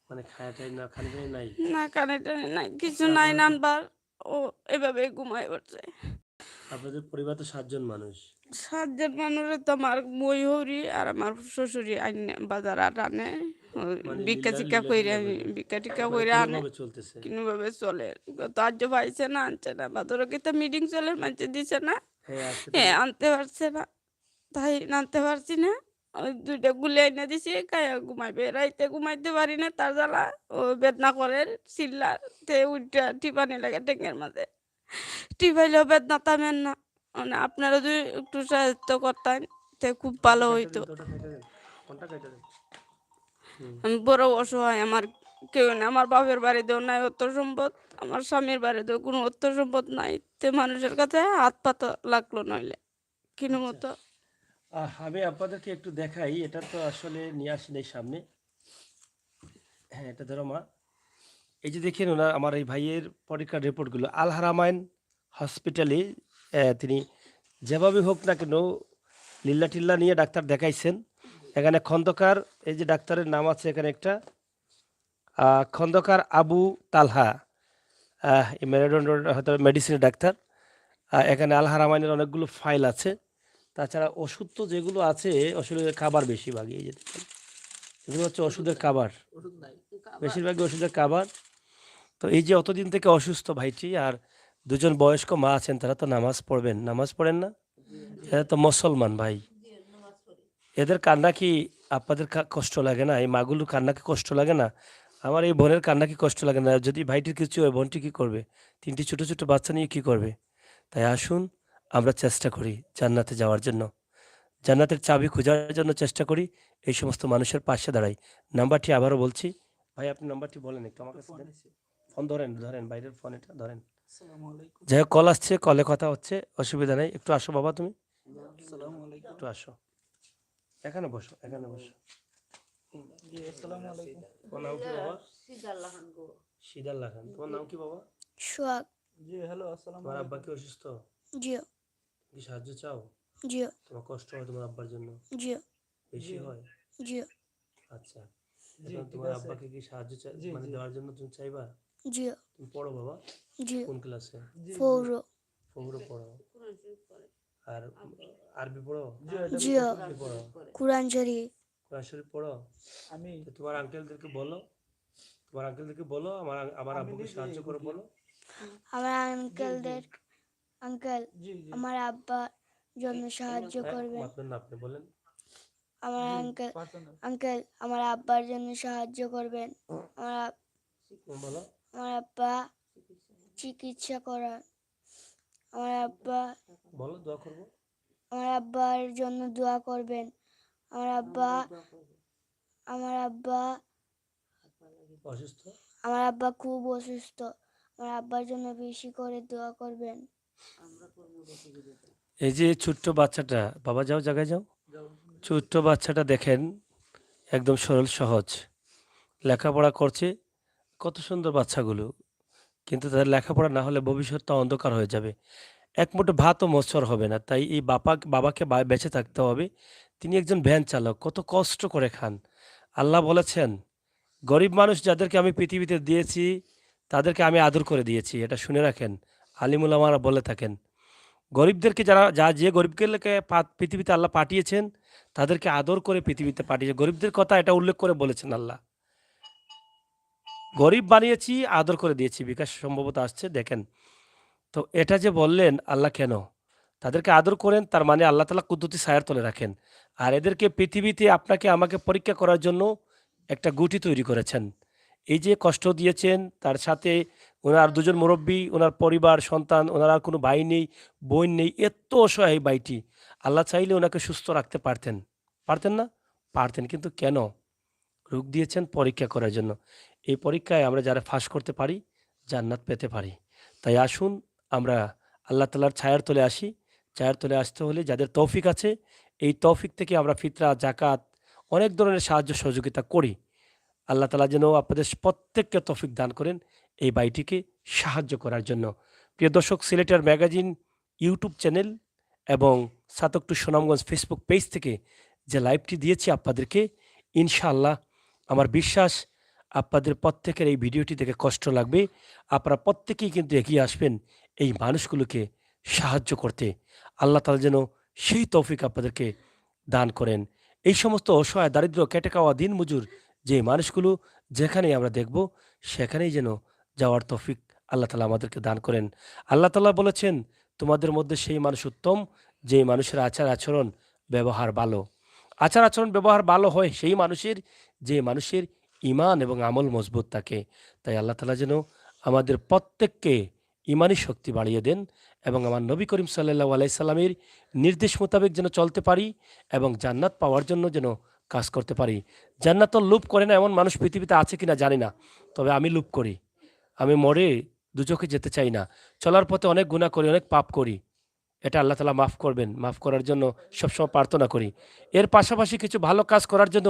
মানে খায়াটাই না খানি টানি নাই। না কানে টানে নাই কিছু আচ্ছা, নাই আপনাদের নানবার ও এভাবে ঘুমাই পড়ছে। আপনাদের পরিবার তো 7 জন মানুষ। 7 জন মানুষের তো আমার ময়ূরী আর আমার শ্বশুরি আইনে বাজার আর আনে মানে ভিক্ষা লীলা চিক্ষা লীলা কইরা টিলা করে। ভিক্ষা টিক্ষা মানে কইরা আনে কোনোভাবে চলতেছে। কিভাবে চলে তো আজ পাইছে না আনছে না বাদর তো মিটিং চলে মানছে দিছে না হ্যাঁ আজকে তো হ্যাঁ আনতে পারছে না তাই আনতে পারছি না ওই দুইটা গুলি এনে দিছি খাইয়া ঘুমাইবে রাইতে ঘুমাইতে পারি না তার জ্বালা ও বেদনা করে চিল্লার তে উঠা টিপানি লাগে টেঙ্গের মাঝে টিপাইলেও বেদনা থামেন না মানে আপনারা যদি একটু সাহায্য করতেন তে খুব ভালো হইতো। ওটা কেটে দেন। কোনটা কেটে দেন? আমি বড় অসহায় আমার কেউ নেই আমার বাপের বাড়িতেও নাই অর্থ সম্পদ আমার স্বামীর বাড়িতেও কোনো অর্থ সম্পদ নাই তে মানুষের কাছে হাত পাতা লাগলো নইলে কিনো মতো। আমি আপনাদেরকে একটু দেখাই। এটা তো আসলে নিয়ে আসেন এই সামনে। হ্যাঁ, এটা ধরো মা। এই যে দেখেন আমার এই ভাইয়ের পরীক্ষার রিপোর্টগুলো আল হারামাইন হসপিটালে তিনি যেভাবে হোক না কেন লিল্লা টিল্লা নিয়ে ডাক্তার দেখাইছেন। এখানে খন্দকার, এই যে ডাক্তারের নাম আছে এখানে একটা, খন্দকার আবু তালহা, এই মেরুদণ্ডের হয়তো মেডিসিনের ডাক্তার। এখানে আল হারামাইনের অনেকগুলো ফাইল আছে। তাছাড়া ওষুধ তো যেগুলো আছে ওষুধের খাবার বেশিরভাগই, এই যে দেখেন এগুলো হচ্ছে ওষুধের খাবার, বেশিরভাগই ওষুধের খাবার। তো এই যে অতদিন থেকে অসুস্থ ভাইটি আর দুজন বয়স্ক মা আছেন, তারা তো নামাজ পড়বেন, নামাজ পড়েন না? এরা তো মুসলমান ভাই, এদের কান্না কি আপনাদের কষ্ট লাগে না? এই মাগুলোর কান্না কি কষ্ট লাগে না? আমার এই বোনের কান্না কি কষ্ট লাগে না? যদি ভাইটির কিছু হয় বোনটি কি করবে? 3টি ছোট ছোট বাচ্চা নিয়ে কি করবে? তাই আসুন আমরা চেষ্টা করি জান্নাতে যাওয়ার জন্য, জান্নাতের চাবি খোঁজার জন্য চেষ্টা করি, এই সমস্ত মানুষের পাশে দাঁড়াই। নাম্বারটি আবারও বলছি ভাই, আপনি নাম্বারটি বলেন একটু আমার কাছে দেন। ফোন ধরেন, ধরেন বাইরের ফোন, এটা ধরেন। যাই হোক, কল আসছে, কলে কথা হচ্ছে, অসুবিধা নেই। একটু আসো বাবা, তুমি একটু আসো, এখানে বসো, এখানে বসো। তোমার নাম কি বাবা? সিদাল্লাহ খান। তোমার নাম কি বাবা? সোহাগ। জি হ্যালো আসসালামু তোমার আব্বা আলাইকুম। কি অসুস্থ? জিও কি সাহায্য চাও? জিও তোমার কষ্ট হয় তোমার আব্বার জন্য? জিও বেশি হয়? জিও আচ্ছা, জি এখন ঠিক তোমার আছে। আব্বাকে কি সাহায্য জি, মানে জি। দেওয়ার জন্য তুমি চাইবা? জিও তুমি পড়ো বাবা, জিও কোন ক্লাসে? জি পৌর পৌর পড়ো। আর আরবি পড়ো? জি এটা জিও কি পড়ো? কুরআন শরীফ। কোরআন শরীফ পড়ো? আমি তো তোমার আঙ্কেলদেরকে বলো, তোমার আঙ্কেলদেরকে বলো আমার আমার আব্বুকে সাহায্য করো বলো। আমার আঙ্কেল জি জি আমার আব্বার জন্য সাহায্য হ্যাঁ, করবেন। আপনার না, আপনি বলেন। আমার জি পার্সোনাল আঙ্কেল আমার আব্বার জন্য সাহায্য করবেন। বলো। আমার আব্বা চিকিৎসা করার। আমার আব্বা বলো, দোয়া করবো। আমার আব্বার জন্য দোয়া করবেন। আমার আব্বা অসুস্থ? আমার আব্বা খুব অসুস্থ। আমার আব্বার জন্য বেশি করে দোয়া করবেন। এই যে ছোট্ট বাচ্চাটা, বাবা যাও জায়গায় যাও, ছোট্ট বাচ্চাটা দেখেন, একদম সরল সহজ, লেখাপড়া করছে, কত সুন্দর বাচ্চাগুলো, কিন্তু তাদের লেখাপড়া না হলে ভবিষ্যৎটা অন্ধকার হয়ে যাবে, এক মুঠো ভাতও মোছর হবে না। তাই এই বাবাকে বেঁচে থাকতে হবে। তিনি একজন ভ্যান চালক, কত কষ্ট করে খান। আল্লাহ বলেছেন, গরিব মানুষ যাদেরকে আমি পৃথিবীতে দিয়েছি তাদেরকে আমি আদর করে দিয়েছি, এটা শুনে রাখেন। আলিমুল আমারা বলে থাকেন, গরিবদেরকে যে গরিবকে পৃথিবীতে আল্লাহ পাঠিয়েছেন তাদেরকে আদর করে পৃথিবীতে পাঠিয়েছে। গরিবদের কথা এটা উল্লেখ করে বলেছেন আল্লাহ, গরিব বানিয়েছি, আদর করে দিয়েছি। বিকাশ সম্ভবত আসছে, দেখেন। তো এটা যে বললেন আল্লাহ, কেন তাদেরকে আদর করেন, তার মানে আল্লাহ তাআলা কুদরতি ছায়ার তলে রাখেন। আর এদেরকে পৃথিবীতে আপনাকে আমাকে পরীক্ষা করার জন্য একটা গুটি তৈরি করেছেন। এই যে কষ্ট দিয়েছেন, তার সাথে ওনার 2জন মুরব্বী, ওনার পরিবার, সন্তান, ওনার আর কোনো ভাই নেই, বোন নেই, এত অসহায় ভাইটি। আল্লাহ চাইলে ওনাকে সুস্থ রাখতে পারতেন, পারতেন না? পারতেন, কিন্তু কেন? রোগ দিয়েছেন পরীক্ষা করার জন্য। এই পরীক্ষায় আমরা যারা ফাঁস করতে পারি, জান্নাত পেতে পারি। তাই আসুন আমরা আল্লাহ তাআলার ছায়ার তলে আসি। ছায়ার তলে আসতে হলে যাদের তৌফিক আছে, এই তৌফিক থেকে আমরা ফিতরা, জাকাত, অনেক ধরনের সাহায্য সহযোগিতা করি। আল্লাহ তাআলা যেন আপনাদের প্রত্যেককে তৌফিক দান করেন এই বাইটিকে সাহায্য করার জন্য। প্রিয় দর্শক, সিলেটের ম্যাগাজিন ইউটিউব চ্যানেল এবং সাতক টু সুনামগঞ্জ ফেসবুক পেজ থেকে যে লাইভটি দিয়েছি আপনাদেরকে, ইনশাআল্লাহ আমার বিশ্বাস আপনাদের প্রত্যেকের এই ভিডিওটি দেখে কষ্ট লাগবে। আপনারা প্রত্যেকেই কিন্তু এগিয়ে আসবেন এই মানুষগুলোকে সাহায্য করতে। আল্লাহ তাআলা যেন সেই তৌফিক আপনাদেরকে দান করেন। এই সমস্ত অসহায় দারিদ্র খেটে খাওয়া দিনমজুর যে মানুষগুলো যেখানেই আমরা দেখব সেখানেই যেন যাওয়ার তৌফিক আল্লাহ তাআলা আমাদেরকে দান করেন। আল্লাহ তাআলা বলেছেন, তোমাদের মধ্যে সেই মানুষ উত্তম যে মানুষের আচার আচরণ ব্যবহার ভালো। আচার আচরণ ব্যবহার ভালো হয় সেই মানুষের যে মানুষের ঈমান এবং আমল মজবুত থাকে। তাই আল্লাহ তাআলা যেন আমাদের প্রত্যেককে ঈমানি শক্তি বাড়িয়ে দেন এবং আমার নবী করিম সাল্লাল্লাহু আলাইহি সাল্লামের নির্দেশ মোতাবেক যেন চলতে পারি এবং জান্নাত পাওয়ার জন্য যেন কাজ করতে পারি। জান্নাতের লোভ করে না এমন মানুষ পৃথিবীতে আছে কিনা জানি না, তবে আমি লোভ করি। আমি মরে দুচোখে যেতে চাই না। চলার পথে অনেক গুনাহ করি, অনেক পাপ করি। এটা আল্লাহ তাআলা মাফ করবেন। মাফ করার জন্য সবসময় প্রার্থনা করি। এর পাশাপাশি কিছু ভালো কাজ করার জন্য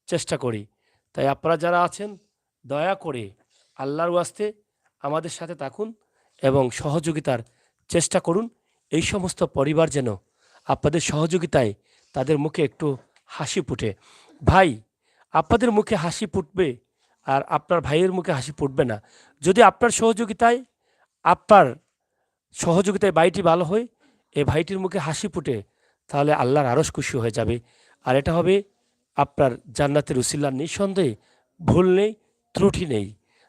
চেষ্টা করি। তাই আপনারা যারা আছেন দয়া করে আল্লাহর ওয়াস্তে আমাদের সাথে থাকুন এবং সহযোগিতার চেষ্টা করুন। এই সমস্ত পরিবার যেন আপনাদের সহযোগিতায় তাদের মুখে একটু হাসি ফুটে। ভাই, আপনাদের মুখে হাসি ফুটবে আর আপনার ভাইয়ের মুখে হাসি ফুটবে না যদি আপনার সহযোগিতায় ভাইটি ভালো হয়, এই ভাইটির মুখে হাসি ফুটে, তাহলে আল্লাহর আরশ খুশি হয়ে যাবে। আর এটা হবে আপনার জান্নাতের উসিলা। নিঃসন্দেহে ভুল নেই, ত্রুটি নেই।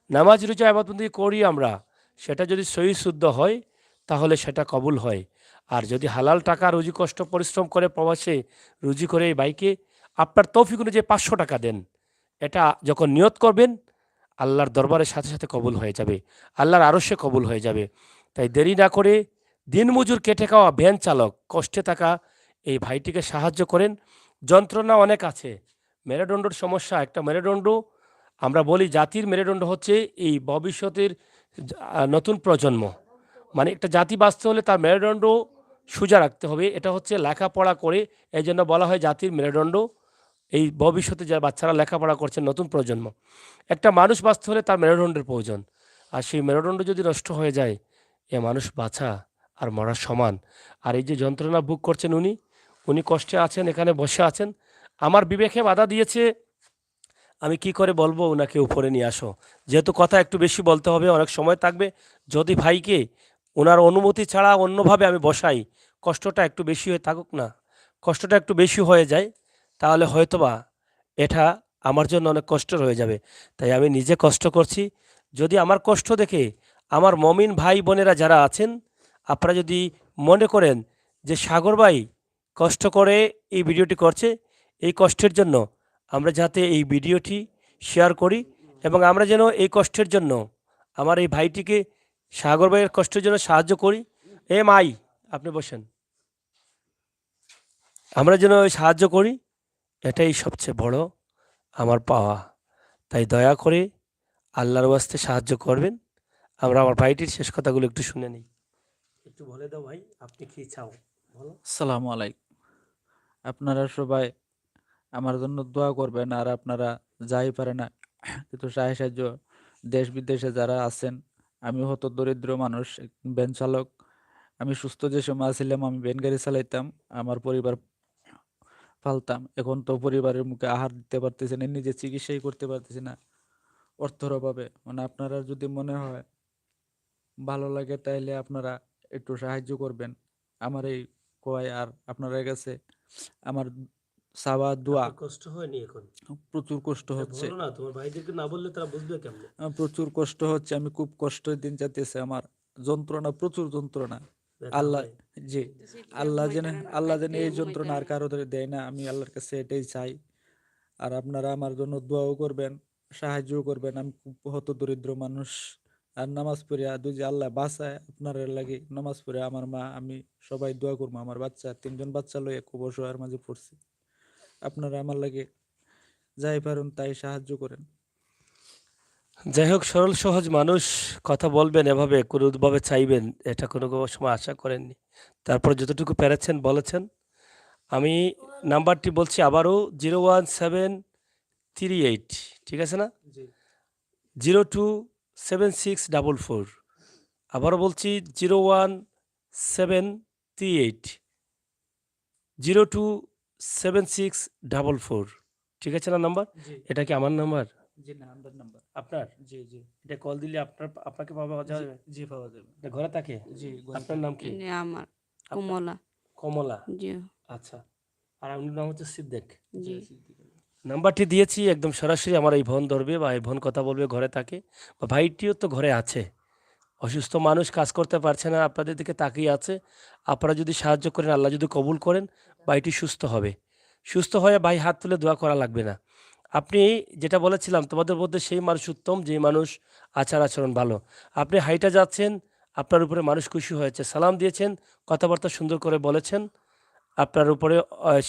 নামাজ রোজা ইবাদতবন্দি করি আমরা, সেটা যদি সহি শুদ্ধ হয় তাহলে সেটা কবুল হয়। আর যদি হালাল টাকা রুজি কষ্ট পরিশ্রম করে প্রবাসে রুজি করে এই ভাইকে আপনার তৌফিক অনুযায়ী 500 টাকা দেন, এটা যখন নিয়ত করবেন আল্লাহর দরবারের সাথে সাথে কবুল হয়ে যাবে, আল্লাহর আরশে কবুল হয়ে যাবে। তাই দেরি না করে দিনমজুর কেটে খাওয়া ভ্যান চালক কষ্টে থাকা এই ভাইটিকে সাহায্য করেন। যন্ত্রণা অনেক আছে, মেরুদণ্ডর সমস্যা। একটা মেরুদণ্ড, আমরা বলি জাতির মেরুদণ্ড হচ্ছে এই ভবিষ্যতের নতুন প্রজন্ম। মানে একটা জাতি বাঁচতে হলে তার মেরুদণ্ড সোজা রাখতে হবে। এটা হচ্ছে লেখাপড়া করে, এই জন্য বলা হয় জাতির মেরুদণ্ড। এই ভবিষ্যতে যারা বাচ্চারা লেখাপড়া করছে নতুন প্রজন্ম, একটা মানুষ বাঁচতে হলে তার মেরুদণ্ডের প্রয়োজন। আর সেই মেরুদণ্ড যদি নষ্ট হয়ে যায়, এ মানুষ বাঁচা আর মরার সমান। আর এই যে যন্ত্রণা ভোগ করছেন উনি কষ্টে আছেন, এখানে বসে আছেন। আমার বিবেকে বাধা দিয়েছে, আমি কি করে বলবো ওনাকে উপরে নিয়ে আসো। যেহেতু কথা একটু বেশি বলতে হবে, অনেক সময় থাকবে। যদি ভাইকে ওনার অনুমতি ছাড়া অন্যভাবে আমি বসাই, কষ্টটা একটু বেশি হয়ে থাকুক না, কষ্টটা একটু বেশি হয়ে যায়, তাহলে হয়তোবা এটা আমার জন্য অনেক কষ্টের হয়ে যাবে। তাই আমি নিজে কষ্ট করছি। যদি আমার কষ্ট দেখে আমার মমিন ভাই বোনেরা যারা আছেন, আপনারা যদি মনে করেন যে সাগর ভাই কষ্ট করে এই ভিডিওটি করছে, এই কষ্টের জন্য আমরা যাতে এই ভিডিওটি শেয়ার করি এবং আমরা যেন এই কষ্টের জন্য আমার এই ভাইটিকে, সাগর ভাইয়ের কষ্টের জন্য সাহায্য করি। মাই আপনি বসেন, আমরা যেন সাহায্য করি, এটাই সবচেয়ে বড় আমার পাওয়া। তাই দয়া করে আল্লাহর ওয়াস্তে সাহায্য করবেন। আমরা আমার ভাইটির শেষ কথাগুলো একটু শুনে নিই। একটু বলে দাও ভাই, আপনি কি চাও বলো। আসসালামু আলাইকুম। আপনারা সবাই আমার জন্য দোয়া করবেন। আর আপনারা যাই পারে না কিন্তু সাহায্য, দেশ বিদেশে যারা আছেন, আমি হত দরিদ্র মানুষ, ভ্যান চালক। আমি সুস্থ যে সময় ছিলাম আমি ভ্যান গাড়ি চালাইতাম, আমার পরিবার পালতাম। এখন তো পরিবারের মুখে আহার দিতে পারতেছি না, নিজে চিকিৎসাই করতে পারতেছি না অর্থের অভাবে। মানে আপনারা যদি মনে হয় ভালো লাগে তাইলে আপনারা একটু সাহায্য করবেন আমার এই কয়। আর আপনাদের কাছে আমার চাওয়া দোয়া, আপনার কষ্ট হয়নি এখন? প্রচুর কষ্ট এটা হচ্ছে, বলো না, তোমার ভাইদেরকে না বললে তারা বুঝবে কেমনে? প্রচুর কষ্ট হচ্ছে। আমি খুব কষ্টের দিন যাতেছে আমার, যন্ত্রণা, প্রচুর যন্ত্রণা। ব্যথা আল্লাহ, হয়? জি, আল্লাহ যেন এই যন্ত্রণা আর কারো দেয় না, আমি আল্লাহর কাছে এটাই চাই। আর আপনারা আমার জন্য দোয়াও করবেন, সাহায্যও করবেন। আমি খুব হত দরিদ্র মানুষ। আর নামাজ পড়িয়া দুই যে আল্লাহ বাঁচায় আপনার লাগে, নামাজ পড়ে আমার মা আমি সবাই দোয়া করবো। আমার বাচ্চা 3জন বাচ্চা লইয়া খুব অসহায়ের মাঝে পড়ছি। আপনারা আমার লাগে যাই পারেন তাই সাহায্য করেন। যাই হোক, সরল সহজ মানুষ কথা বলবেন এভাবে, কোনোভাবে চাইবেন, এটা কোনো সময় আশা করেননি। তারপর যতটুকু পেরেছেন বলেছেন। আমি নাম্বারটি বলছি আবারও, 01738, ঠিক আছে না? 027644। আবারও বলছি 01738 78027644। ঠিক আছে না নাম্বার? জি এটা কি আমার নাম্বার? জি না আপনার নাম্বার। আপনার? জি জি এটা কল দিলে আপনাকে পাওয়া জি যাবে? জি পাওয়া যাবে। এটা ঘরে থাকে? জি আপনার নাম কি? এনে আমার আপনার কমলা। কমলা। জি আচ্ছা। আর আপনার নাম হচ্ছে সিদ্দিক। জি নাম্বারটি দিয়েছি, একদম সরাসরি আমার এই বোন ধরবে বা এই বোন কথা বলবে, ঘরে থাকে বা ভাইটিও তো ঘরে আছে। অসুস্থ মানুষ, কাজ করতে পারছে না, আপনাদের দিকে তাকিয়ে আছে। আপনারা যদি সাহায্য করেন, আল্লাহ যদি কবুল করেন, ভাইটি সুস্থ হবে। সুস্থ হয়ে ভাই হাত তুলে দোয়া করা লাগবে না। আপনি যেটা বলেছিলাম, তোমাদের মধ্যে সেই মানুষ উত্তম যে মানুষ আচার আচরণ ভালো। আপনি হাইটা যাচ্ছেন, আপনার উপরে মানুষ খুশি হয়েছে, সালাম দিয়েছেন, কথাবার্তা সুন্দর করে বলেছেন। আপনার উপরে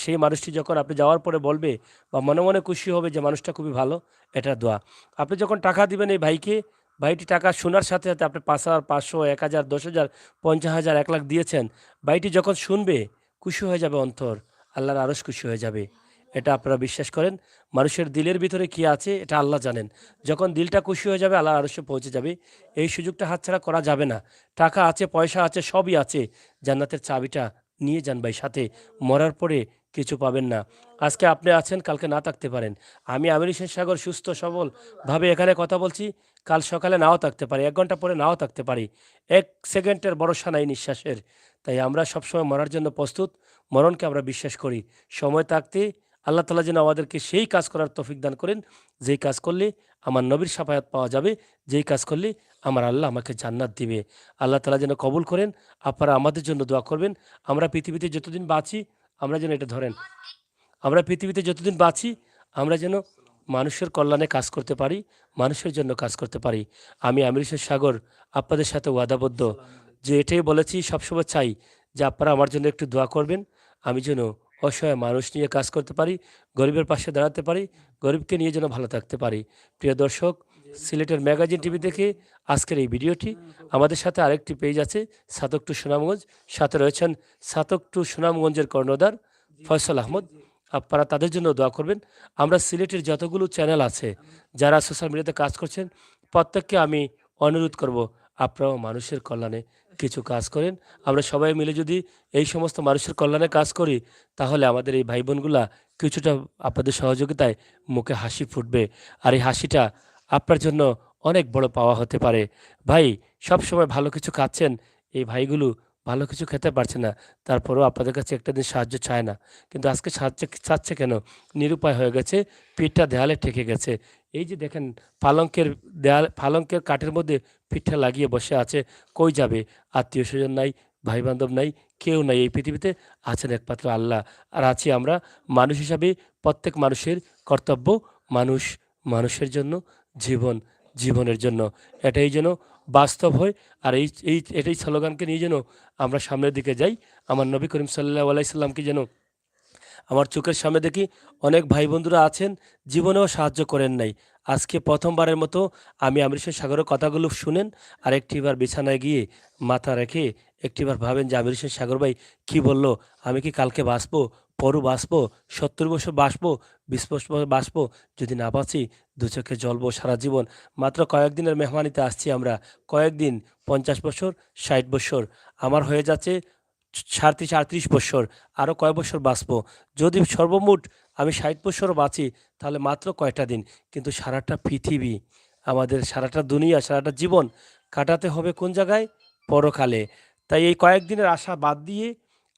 সেই মানুষটি যখন আপনি যাওয়ার পরে বলবে বা মনে মনে খুশি হবে যে মানুষটা খুবই ভালো, এটা দোয়া। আপনি যখন টাকা দিবেন এই ভাইকে, ভাইটি টাকা শোনার সাথে সাথে আপনি ৫,০০০, ৫০০, ১,০০০, ১০,০০০, ৫০,০০০, ১,০০,০০০ দিয়েছেন, ভাইটি যখন শুনবে খুশি হয়ে যাবে অন্তর, আল্লাহর আরশ খুশি হয়ে যাবে। এটা আপনারা বিশ্বাস করেন? মানুষের দিলের ভিতরে কি আছে এটা আল্লাহ জানেন। যখন দিলটা খুশি হয়ে যাবে, আল্লাহর আরশে পৌঁছে যাবে। এই সুযোগটা হাতছাড়া করা যাবে না। টাকা আছে, পয়সা আছে, সবই আছে। জান্নাতের চাবিটা নিয়ে যান ভাই সাথে। মরার পরে কিছু পাবেন না। আজকে আপনি আছেন, কালকে না থাকতে পারেন। আমি আমির হোসেন সাগর সুস্থ সবলভাবে এখানে কথা বলছি। কাল সকালে নাও থাকতে পারি, ১ ঘন্টা পরে নাও থাকতে পারি। ১ সেকেন্ডের ভরসা নাই নিঃশ্বাসের। তাই আমরা সবসময় মরার জন্য প্রস্তুত। মরণকে আমরা বিশ্বাস করি। সময় থাকতে আল্লাহ তাআলা যেন আমাদেরকে সেই কাজ করার তৌফিক দান করেন, যেই কাজ করলে আমার নবীর শাফায়াত পাওয়া যাবে, যেই কাজ করলে আমার আল্লাহ আমাকে জান্নাত দিবে। আল্লাহ তাআলা যেন কবুল করেন। আপনারা আমাদের জন্য দোয়া করবেন। আমরা পৃথিবীতে যতদিন বাঁচি, আমরা যেন এটা ধরেন, আমরা পৃথিবীতে যতদিন বাঁচি, আমরা যেন মানুষের কল্যাণে কাজ করতে পারি, মানুষের জন্য কাজ করতে পারি। আমি আমির হোসেন সাগর আপনাদের সাথে ওয়াদাবদ্ধ যে এটাই বলেছি, সবসময় চাই যে আপনারা আমার জন্য একটু দোয়া করবেন। আমি যেন অসহায় মানুষ নিয়ে কাজ করতে পারি, গরিবের পাশে দাঁড়াতে পারি, গরিবকে নিয়ে যেন ভালো থাকতে পারি। প্রিয় দর্শক, সিলেটের ম্যাগাজিন টিভি থেকে আজকের এই ভিডিওটি। আমাদের সাথে আরেকটি পেজ আছে, সাতক টু সুনামগঞ্জ। সাথে রয়েছেন সাতক টু সুনামগঞ্জের কর্ণধার ফয়সাল আহমদ। আপনারা তাদের জন্য দোয়া করবেন। আমরা সিলেটের যতগুলো চ্যানেল আছে, যারা সোশ্যাল মিডিয়াতে কাজ করছেন, প্রত্যেককে আমি অনুরোধ করব, আপনারাও মানুষের কল্যাণে কিছু কাজ করেন। আমরা সবাই মিলে যদি এই সমস্ত মানুষের কল্যাণে কাজ করি, তাহলে আমাদের এই ভাই বোনগুলা কিছুটা আপনাদের সহযোগিতায় মুখে হাসি ফুটবে। আর এই হাসিটা আপনার জন্য অনেক বড় পাওয়া হতে পারে। ভাই সবসময় ভালো কিছু খাচ্ছেন, এই ভাইগুলো ভালো কিছু খেতে পারছে না, তারপরেও আপনাদের কাছে একটা দিন সাহায্য চায় না। কিন্তু আজকে সাহায্য চাচ্ছে কেন? নিরুপায় হয়ে গেছে, পিঠটা দেয়ালে ঠেকে গেছে। এই যে দেখেন, পালঙ্কের কাঠের মধ্যে পিঠটা লাগিয়ে বসে আছে। কই যাবে? আত্মীয় স্বজন নাই, ভাই বান্ধব নাই, কেউ নাই। এই পৃথিবীতে আছেন একমাত্র আল্লাহ। আর আছি আমরা। মানুষ হিসাবে প্রত্যেক মানুষের কর্তব্য, মানুষ মানুষের জন্য, জীবন জীবনের জন্য। এটাই যেন বাস্তব হয়। আর এটাই স্লোগানকে নিয়ে যেন আমরা সামনের দিকে যাই। আমার নবী করিম সাল্লাল্লাহু আলাইহি সাল্লামকে যেন আমার চোখের সামনে দেখি। অনেক ভাই বন্ধুরা আছেন, জীবনেও সাহায্য করেন নাই। আজকে প্রথমবারের মতো আমি আমির হোসেন সাগরের কথাগুলো শুনেন, আর একটিবার বিছানায় গিয়ে মাথা রেখে একটিবার ভাবেন যে আমির হোসেন সাগর ভাই কী বলল, আমি কি কালকে বাঁচবো, পরও বাঁচবো, ৭০ বছর বাঁচবো, ২০ বছর বাঁচবো? যদি না বাঁচি, দু চোখে জ্বলবো সারা জীবন। মাত্র কয়েকদিনের মেহমানিতে আসছি আমরা, কয়েকদিন, ৫০ বছর, ৬০ বছর, আমার হয়ে যাচ্ছে ৩৭-৩৮ বছর। আরও কয় বছর বাঁচবো? যদি সর্বমোট আমি ৬০ বছরও বাঁচি, তাহলে মাত্র কয়টা দিন। কিন্তু সারাটা পৃথিবী, আমাদের সারাটা দুনিয়া, সারাটা জীবন কাটাতে হবে কোন জায়গায়? পরকালে। তাই এই কয়েকদিনের আশা বাদ দিয়ে,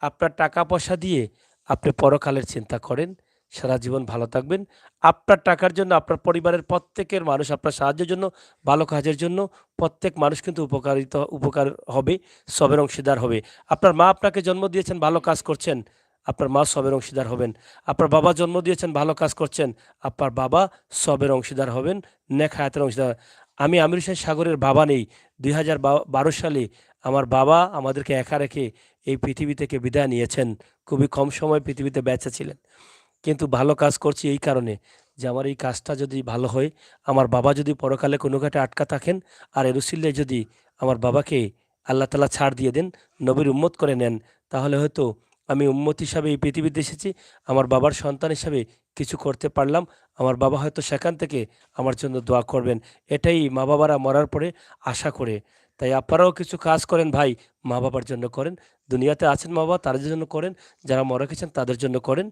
আপনার টাকা পয়সা দিয়ে আপনি পরকালের চিন্তা করেন। সারা জীবন ভালো থাকবেন। আপনার টাকার জন্য, আপনার পরিবারের প্রত্যেকের মানুষ আপনার সাহায্যের জন্য, ভালো কাজের জন্য প্রত্যেক মানুষ কিন্তু উপকার হবে, সবের অংশীদার হবে। আপনার মা আপনাকে জন্ম দিয়েছেন, ভালো কাজ করছেন, আপনার মা সবের অংশীদার হবেন। আপনার বাবা জন্ম দিয়েছেন, ভালো কাজ করছেন, আপনার বাবা সবের অংশীদার হবেন, নেক হায়াতের অংশীদার। আমি আমির হোসেন সাগরের বাবা নেই। ২০১২ সালে আমার বাবা আমাদেরকে একা রেখে এই পৃথিবী থেকে বিদায় নিয়েছেন। খুবই কম সময় পৃথিবীতে বেঁচে ছিলেন। কিন্তু ভালো কাজ করছি এই কারণে যে আমার এই কাজটা যদি ভালো হয়, আমার বাবা যদি পরকালে কোনো ঘাটে আটকা থাকেন, আর এর উসিলায় যদি আমার বাবাকে আল্লাহ তাআলা ছাড় দিয়ে দেন, নবীর উম্মত করে নেন, তাহলে হয়তো আমি উম্মত হিসাবে এই পৃথিবীতে এসেছি, আমার বাবার সন্তান হিসাবে কিছু করতে পারলাম। আমার বাবা হয়তো সেখান থেকে আমার জন্য দোয়া করবেন। এটাই মা বাবারা মরার পরে আশা করে। তাই আপনারাও কিছু কাজ করেন ভাই, মা বাবার জন্য করেন। দুনিয়াতে আছেন মা বাবা, তাদের জন্য করেন। যারা মরে গেছেন তাদের জন্য করেন।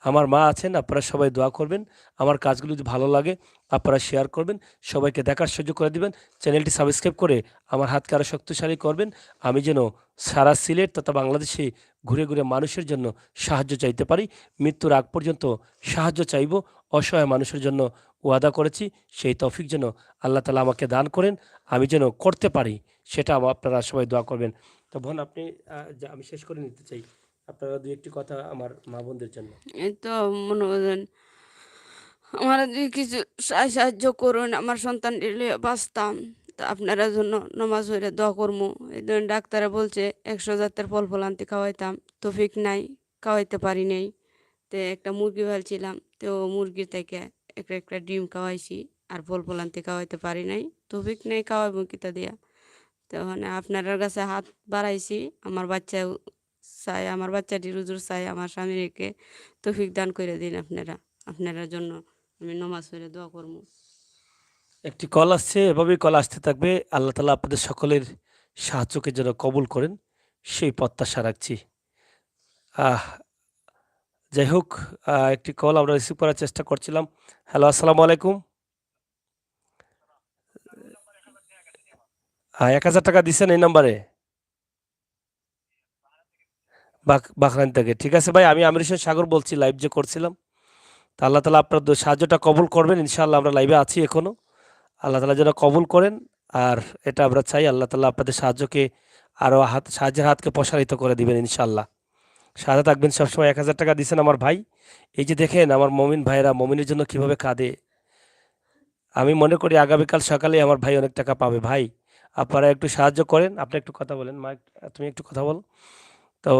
আমার মা আছেন, আপনারা সবাই দোয়া করবেন। আমার কাজগুলো যদি ভালো লাগে আপনারা শেয়ার করবেন, সবাইকে দেখার সুযোগ করে দিবেন। চ্যানেলটি সাবস্ক্রাইব করে আমার হাতকে আরও শক্তিশালী করবেন। আমি যেন সারা সিলেট তথা বাংলাদেশে ঘুরে ঘুরে মানুষের জন্য সাহায্য চাইতে পারি। মৃত্যুর আগ পর্যন্ত সাহায্য চাইব, অসহায় মানুষের জন্য ওয়াদা করেছি। সেই তৌফিক যেন আল্লাহ তাআলা আমাকে দান করেন, আমি যেন করতে পারি, সেটা আপনারা সবাই দোয়া করবেন। তো বোন আপনি আমি শেষ করে নিতে চাই, আপনারা দুই একটি কথা আমার মা বোনদের জন্য। এই তো মনে করেন আমার যদি কিছু সাহায্য করুন, আমার সন্তান বাঁচতাম। তা আপনারা জন্য নমাজ হইলে দোয়া করবো। এই ধরুন ডাক্তারে বলছে 100 জাতের ফল ফল আনতে খাওয়াইতাম, তৌফিক নাই, খাওয়াইতে পারি নাই। তো একটা মুরগি পালছিলাম, তো মুরগি থেকে একটা একটা ডিম খাওয়াইছি, আর ফল ফল আনতে খাওয়াইতে পারি নাই, তৌফিক নেই, খাওয়াইবো কিতা দিয়া। তো মানে আপনার কাছে হাত বাড়াইছি, আমার বাচ্চা চাই, আমার বাচ্চাটির হুজুর চাই, আমার স্বামীকে তৌফিক দান করে দিন আপনারা। আপনার জন্য আমি নমাজ পড়ে দোয়া করবো। একটি কল আসছে, এভাবেই কল আসতে থাকবে। আল্লাহ তাআলা আপনাদের সকলের সাহায্যকে যেন কবুল করেন, সেই প্রত্যাশা রাখছি। আহ যাই হোক, একটি কল আমরা রিসিভ করার চেষ্টা করছিলাম। হ্যালো, আসসালামু আলাইকুম। 1000 টাকা দিচ্ছেন এই নাম্বারে, বাহরাইন থেকে। ঠিক আছে ভাই, আমি আমির হোসেন সাগর বলছি, লাইভ যে করছিলাম। তা আল্লাহ তাআলা আপনার সাহায্যটা কবুল করবেন ইনশাআল্লাহ। আমরা লাইভে আছি এখনো, আল্লাহ তাআলা যেন কবুল করেন। আর এটা আমরা চাই, আল্লাহ তাআলা আপনাদের সাহায্যকে আরও সাহায্যের হাতকে প্রসারিত করে দিবেন ইনশাআল্লাহ। সাথে থাকবেন সবসময়। 1000 টাকা দিচ্ছেন আমার ভাই। এই যে দেখেন আমার মমিন ভাইরা মমিনের জন্য কিভাবে কাঁদে। আমি মনে করি আগামীকাল সকালে আমার ভাই অনেক টাকা পাবে। ভাই আপনারা একটু সাহায্য করেন, আপনি একটু কথা বলেন, মা তুমি একটু কথা বল। তো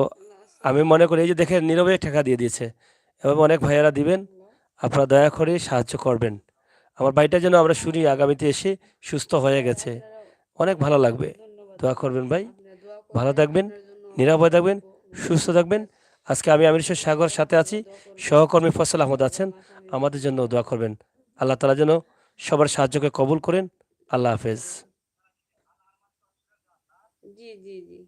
আমি মনে করি এই যে দেখেন নীরবে টাকা দিয়ে দিয়েছে, এভাবে অনেক ভাইয়েরা দিবেন। আপনারা দয়া করে সাহায্য করবেন। আমার ভাইটা যেন আমরা শুনি আগামীতে এসে সুস্থ হয়ে গেছে, অনেক ভালো লাগবে। দোয়া করবেন ভাই, ভালো থাকবেন, নিরাপদে থাকবেন, সুস্থ থাকবেন। আজকে আমি আমির হোসেন সাগর সাথে আছি, সহকর্মী ফয়সাল আহমদ আছেন। আমাদের জন্য দোয়া করবেন। আল্লাহ তাআলা যেন সবার সাহায্যকে কবুল করেন। আল্লাহ হাফেজ। জি জি জি।